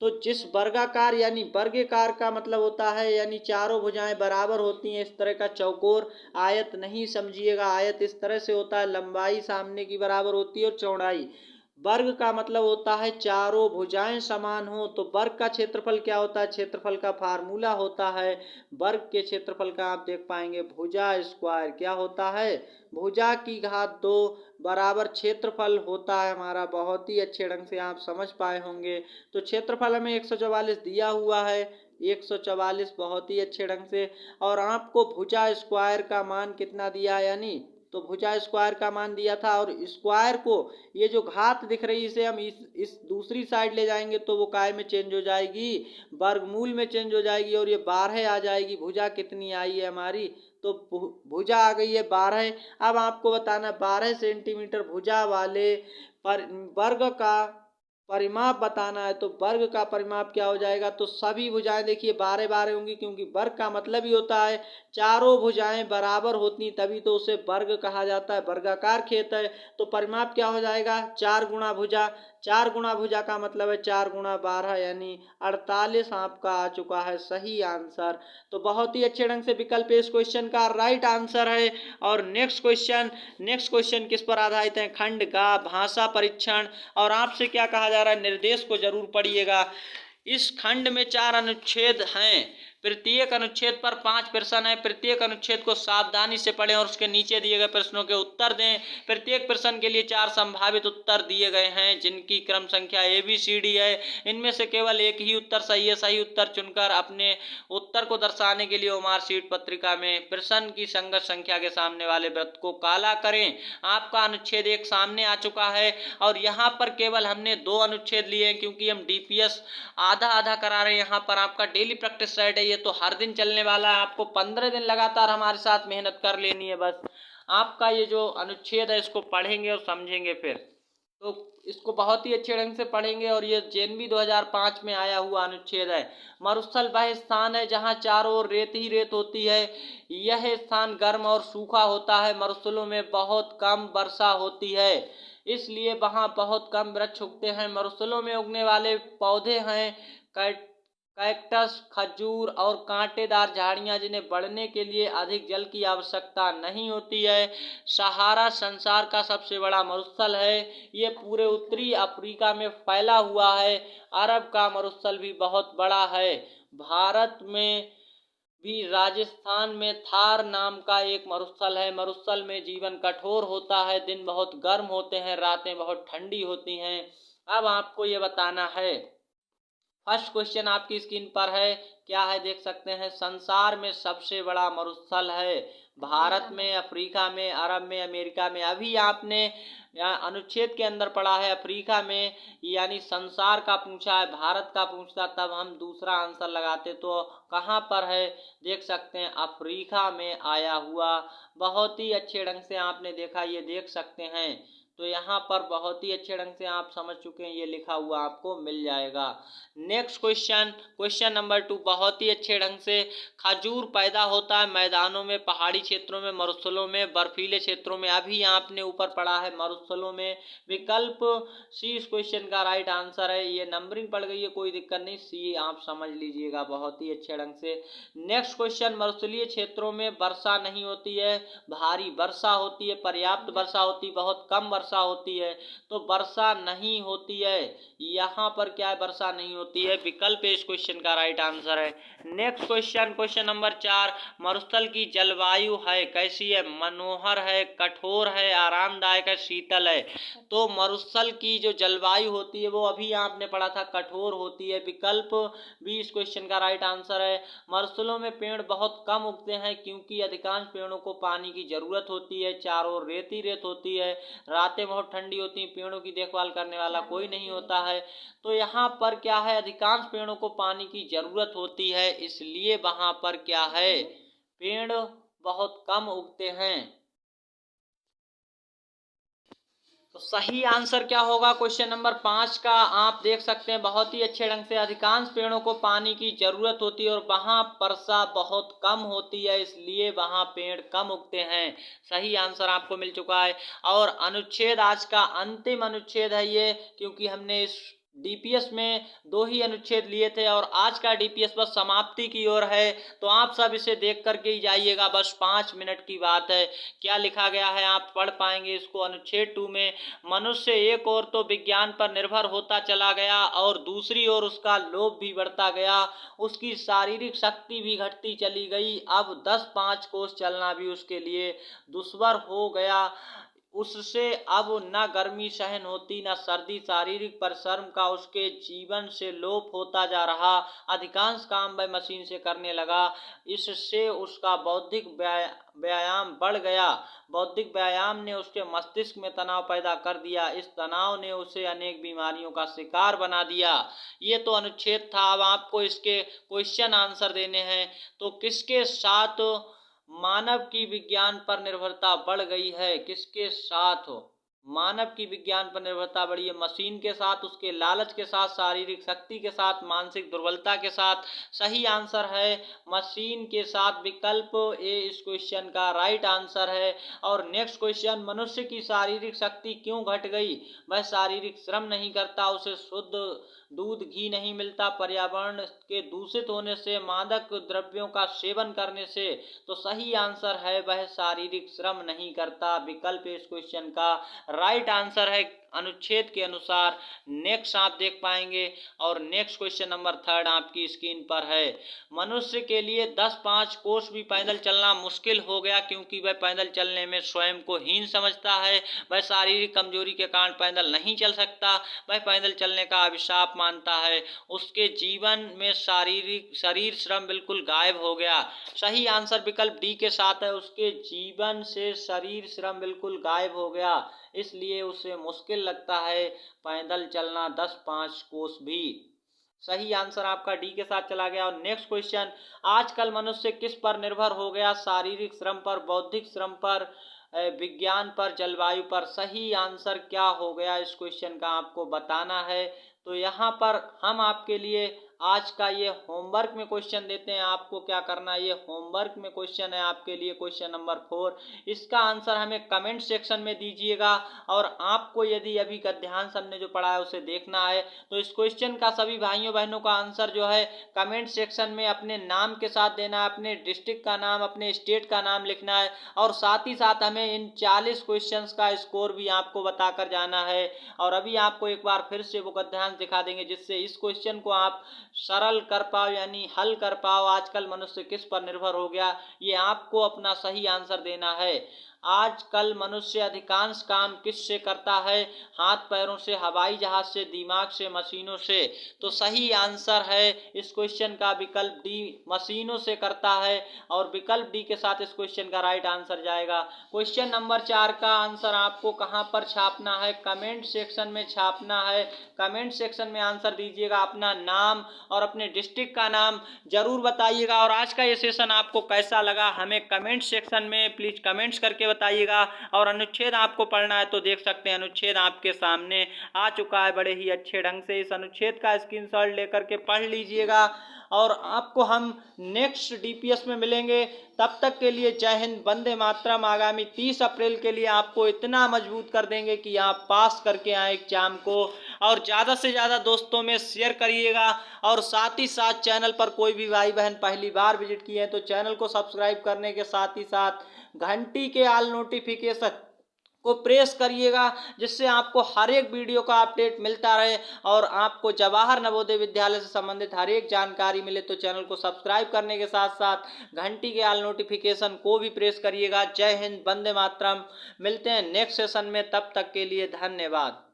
तो जिस वर्गाकार यानी वर्गाकार का मतलब होता है यानी चारों भुजाएं बराबर होती हैं, इस तरह का चौकोर, आयत नहीं समझिएगा। आयत इस तरह से होता है, लंबाई सामने की बराबर होती है और चौड़ाई। वर्ग का मतलब होता है चारों भुजाएं समान हो। तो वर्ग का क्षेत्रफल क्या होता है, क्षेत्रफल का फार्मूला होता है वर्ग के क्षेत्रफल का, आप देख पाएंगे भुजा स्क्वायर क्या होता है, भुजा की घात 2 बराबर क्षेत्रफल होता है हमारा। बहुत ही अच्छे ढंग से आप समझ पाए होंगे। तो क्षेत्रफल हमें 144 दिया हुआ है, 144 बहुत ही अच्छे ढंग से। और आपको भुजा स्क्वायर का मान कितना दिया है, यानी तो भुजा स्क्वायर का मान दिया था। और स्क्वायर को ये जो घात दिख रही है इसे हम इस दूसरी साइड ले जाएंगे तो वो काय में चेंज हो जाएगी, वर्गमूल में चेंज हो जाएगी, और ये 12 आ जाएगी। भुजा कितनी आई है हमारी, तो भुजा आ गई है 12। अब आपको बताना 12 सेंटीमीटर भुजा वाले पर वर्ग का परिमाप बताना है। तो वर्ग का परिमाप क्या हो जाएगा, तो सभी भुजाएं देखिए 12 12 होंगी, क्योंकि वर्ग का मतलब ही होता है चारों भुजाएं बराबर होती, तभी तो उसे वर्ग कहा जाता है। वर्गाकार खेत है तो परिमाप क्या हो जाएगा, 4 गुणा भुजा। 4 गुणा भुजा का मतलब है 4 गुणा 12 यानी 48 आपका आ चुका है सही आंसर। तो बहुत ही अच्छे ढंग से विकल्प इस क्वेश्चन का राइट आंसर है। और नेक्स्ट क्वेश्चन किस पर आधारित है, खंड का भाषा परीक्षण। और आपसे क्या कहा जा रहा है, निर्देश को जरूर पढ़िएगा। इस खंड में 4 अनुच्छेद हैं, प्रत्येक अनुच्छेद पर 5 प्रश्न है। प्रत्येक अनुच्छेद को सावधानी से पढ़ें और उसके नीचे दिए गए प्रश्नों के उत्तर दें। प्रत्येक प्रश्न के लिए 4 संभावित उत्तर दिए गए हैं जिनकी क्रम संख्या ABCD है। इनमें से केवल एक ही उत्तर सही है। सही उत्तर चुनकर अपने उत्तर को दर्शाने के लिए मार्कशीट पत्रिका में प्रश्न की संगत संख्या के सामने वाले वृत्त को काला करें। आपका अनुच्छेद 1 सामने आ चुका है और यहाँ पर केवल हमने 2 अनुच्छेद लिए हैं क्योंकि हम DPS आधा आधा करा रहे हैं। यहाँ पर आपका डेली प्रैक्टिस सेट है, ये तो हर दिन चलने वाला है। आपको 15 दिन लगातार हमारे साथ मेहनत कर लेनी है। बस आपका ये जो अनुच्छेद है इसको पढ़ेंगे और समझेंगे, फिर तो इसको बहुत ही अच्छे ढंग से पढ़ेंगे। और ये JNV 2005 में आया हुआ अनुच्छेद है। मरुस्थल वह स्थान है जहाँ चारों ओर रेत ही रेत होती है। यह स्थान गर्म और सूखा होता है। मरुस्थलों में बहुत कम वर्षा होती है, इसलिए वहाँ बहुत कम वृक्ष उगते हैं। मरुस्थलों में उगने वाले पौधे हैं कैक्टस, खजूर और कांटेदार झाड़ियाँ, जिन्हें बढ़ने के लिए अधिक जल की आवश्यकता नहीं होती है। सहारा संसार का सबसे बड़ा मरुस्थल है। ये पूरे उत्तरी अफ्रीका में फैला हुआ है। अरब का मरुस्थल भी बहुत बड़ा है। भारत में भी राजस्थान में थार नाम का एक मरुस्थल है। मरुस्थल में जीवन कठोर होता है, दिन बहुत गर्म होते हैं, रातें बहुत ठंडी होती हैं। अब आपको ये बताना है, फर्स्ट क्वेश्चन आपकी स्क्रीन पर है, क्या है देख सकते हैं। संसार में सबसे बड़ा मरुस्थल है भारत में, अफ्रीका में, अरब में, अमेरिका में। अभी आपने अनुच्छेद के अंदर पढ़ा है अफ्रीका में, यानी संसार का पूछा है, भारत का पूछता तब हम दूसरा आंसर लगाते। तो कहाँ पर है देख सकते हैं, अफ्रीका में आया हुआ। बहुत ही अच्छे ढंग से आपने देखा, ये देख सकते हैं। तो यहाँ पर बहुत ही अच्छे ढंग से आप समझ चुके हैं, ये लिखा हुआ आपको मिल जाएगा। नेक्स्ट क्वेश्चन नंबर 2, बहुत ही अच्छे ढंग से। खजूर पैदा होता है मैदानों में, पहाड़ी क्षेत्रों में, मरुस्थलों में, बर्फीले क्षेत्रों में। अभी आपने ऊपर पढ़ा है मरुस्थलों में। विकल्प सी इस क्वेश्चन का राइट आंसर है। ये नंबरिंग पड़ गई है, कोई दिक्कत नहीं, सी आप समझ लीजिएगा बहुत ही अच्छे ढंग से। नेक्स्ट क्वेश्चन, मरुस्थलीय क्षेत्रों में वर्षा नहीं होती है, भारी वर्षा होती है, पर्याप्त वर्षा होती, बहुत कम वर्षा वर्षा होती है, तो वर्षा नहीं होती है। यहाँ पर क्या है, वर्षा नहीं होती है, विकल्प इस क्वेश्चन का राइट आंसर है। नेक्स्ट क्वेश्चन, क्वेश्चन नंबर 4, मरुस्थल की जलवायु है कैसी है, मनोहर है, कठोर है, आरामदायक है, शीतल है। तो मरुस्थल की जो जलवायु होती है वो अभी आपने पढ़ा था कठोर होती है, विकल्प भी इस क्वेश्चन का राइट आंसर है। मरुस्थलों में पेड़ बहुत कम उगते हैं क्योंकि अधिकांश पेड़ों को पानी की जरूरत होती है, चारों ओर रेत ही रेत होती है, रातें बहुत ठंडी होती हैं, पेड़ों की देखभाल करने वाला कोई नहीं होता है। तो यहाँ पर क्या है, अधिकांश पेड़ों को पानी की जरूरत होती है, इसलिए वहां पर क्या है, पेड़ बहुत कम उगते हैं। तो सही आंसर क्या होगा क्वेश्चन नंबर 5 का, आप देख सकते हैं बहुत ही अच्छे ढंग से, अधिकांश पेड़ों को पानी की जरूरत होती है और वहां वर्षा बहुत कम होती है, इसलिए वहां पेड़ कम उगते हैं। सही आंसर आपको मिल चुका है। और अनुच्छेद आज का अंतिम अनुच्छेद है ये, क्योंकि हमने इस डीपीएस में 2 ही अनुच्छेद लिए थे और आज का डीपीएस बस समाप्ति की ओर है, तो आप सब इसे देख करके ही जाइएगा, बस 5 मिनट की बात है। क्या लिखा गया है आप पढ़ पाएंगे इसको। अनुच्छेद 2 में, मनुष्य एक ओर तो विज्ञान पर निर्भर होता चला गया और दूसरी ओर उसका लोभ भी बढ़ता गया, उसकी शारीरिक शक्ति भी घटती चली गई। अब 10-5 कोस चलना भी उसके लिए दुश्वार हो गया, उससे अब न गर्मी सहन होती न सर्दी, शारीरिक परिश्रम का उसके जीवन से लोप होता जा रहा, अधिकांश काम वह मशीन से करने लगा। इससे उसका बौद्धिक व्यायाम बढ़ गया, बौद्धिक व्यायाम ने उसके मस्तिष्क में तनाव पैदा कर दिया, इस तनाव ने उसे अनेक बीमारियों का शिकार बना दिया। ये तो अनुच्छेद था। अब आपको इसके क्वेश्चन आंसर देने हैं। तो किसके साथ मानव की विज्ञान पर निर्भरता बढ़ गई है, किसके साथ मानव की विज्ञान पर निर्भरता बढ़ी है, मशीन के साथ, उसके लालच के साथ, शारीरिक शक्ति के साथ, मानसिक दुर्बलता के साथ। सही आंसर है मशीन के साथ, विकल्प ए इस क्वेश्चन का राइट आंसर है। और नेक्स्ट क्वेश्चन, मनुष्य की शारीरिक शक्ति क्यों घट गई, वह शारीरिक श्रम नहीं करता, उसे शुद्ध दूध घी नहीं मिलता, पर्यावरण के दूषित होने से, मादक द्रव्यों का सेवन करने से। तो सही आंसर है वह शारीरिक श्रम नहीं करता, विकल्प इस क्वेश्चन का राइट आंसर है अनुच्छेद के अनुसार। नेक्स्ट आप देख पाएंगे। और नेक्स्ट क्वेश्चन नंबर 3 आपकी स्क्रीन पर है, मनुष्य के लिए 10-5 कोस भी पैदल चलना मुश्किल हो गया क्योंकि वह पैदल चलने में स्वयं को हीन समझता है, वह शारीरिक कमजोरी के कारण पैदल नहीं चल सकता, वह पैदल चलने का अभिशाप मानता है, उसके जीवन में शरीर श्रम बिल्कुल गायब हो गया। सही आंसर विकल्प डी के साथ है, उसके जीवन से शरीर श्रम बिल्कुल गायब हो गया, इसलिए उसे मुश्किल लगता है पैदल चलना 10-5 कोस भी। सही आंसर आपका डी के साथ चला गया। और नेक्स्ट क्वेश्चन, आजकल मनुष्य किस पर निर्भर हो गया, शारीरिक श्रम पर, बौद्धिक श्रम पर, विज्ञान पर, जलवायु पर। सही आंसर क्या हो गया इस क्वेश्चन का आपको बताना है। तो यहाँ पर हम आपके लिए आज का ये होमवर्क में क्वेश्चन देते हैं, आपको क्या करना है, ये होमवर्क में क्वेश्चन है आपके लिए क्वेश्चन नंबर 4, इसका आंसर हमें कमेंट सेक्शन में दीजिएगा। और आपको यदि अभी का ध्यान से हमने जो पढ़ा है उसे देखना है, तो इस क्वेश्चन का सभी भाइयों बहनों का आंसर जो है कमेंट सेक्शन में अपने नाम के साथ देना है, अपने डिस्ट्रिक्ट का नाम, अपने स्टेट का नाम लिखना है, और साथ ही साथ हमें इन 40 क्वेश्चंस का स्कोर भी आपको बताकर जाना है। और अभी आपको एक बार फिर से वो गद्यांश दिखा देंगे जिससे इस क्वेश्चन को आप सरल कर पाओ, यानी हल कर पाओ। आजकल मनुष्य किस पर निर्भर हो गया, ये आपको अपना सही आंसर देना है। आजकल मनुष्य अधिकांश काम किससे करता है, हाथ पैरों से, हवाई जहाज से, दिमाग से, मशीनों से। तो सही आंसर है इस क्वेश्चन का विकल्प डी, मशीनों से करता है, और विकल्प डी के साथ इस क्वेश्चन का राइट आंसर जाएगा। क्वेश्चन नंबर 4 का आंसर आपको कहां पर छापना है, कमेंट सेक्शन में छापना है। कमेंट सेक्शन में आंसर दीजिएगा, अपना नाम और अपने डिस्ट्रिक्ट का नाम जरूर बताइएगा। और आज का ये सेशन आपको कैसा लगा हमें कमेंट सेक्शन में प्लीज कमेंट्स करके बताइएगा। और अनुच्छेद आपको पढ़ना है तो देख सकते हैं अनुच्छेद आपके सामने आ चुका है बड़े ही अच्छे ढंग से, इस अनुच्छेद का स्क्रीनशॉट लेकर के पढ़ लीजिएगा। और आपको हम नेक्स्ट डीपीएस में मिलेंगे, तब तक के लिए जय हिंद, वंदे मातरम। आगामी 30 अप्रैल के लिए आपको इतना मजबूत कर देंगे कि आप पास करके आए एग्जाम को। और ज़्यादा से ज़्यादा दोस्तों में शेयर करिएगा, और साथ ही साथ चैनल पर कोई भी भाई बहन पहली बार विजिट किए हैं तो चैनल को सब्सक्राइब करने के साथ ही साथ घंटी के ऑल नोटिफिकेशन को प्रेस करिएगा, जिससे आपको हर एक वीडियो का अपडेट मिलता रहे और आपको जवाहर नवोदय विद्यालय से संबंधित हर एक जानकारी मिले। तो चैनल को सब्सक्राइब करने के साथ साथ घंटी के ऑल नोटिफिकेशन को भी प्रेस करिएगा। जय हिंद, वंदे मातरम। मिलते हैं नेक्स्ट सेशन में, तब तक के लिए धन्यवाद।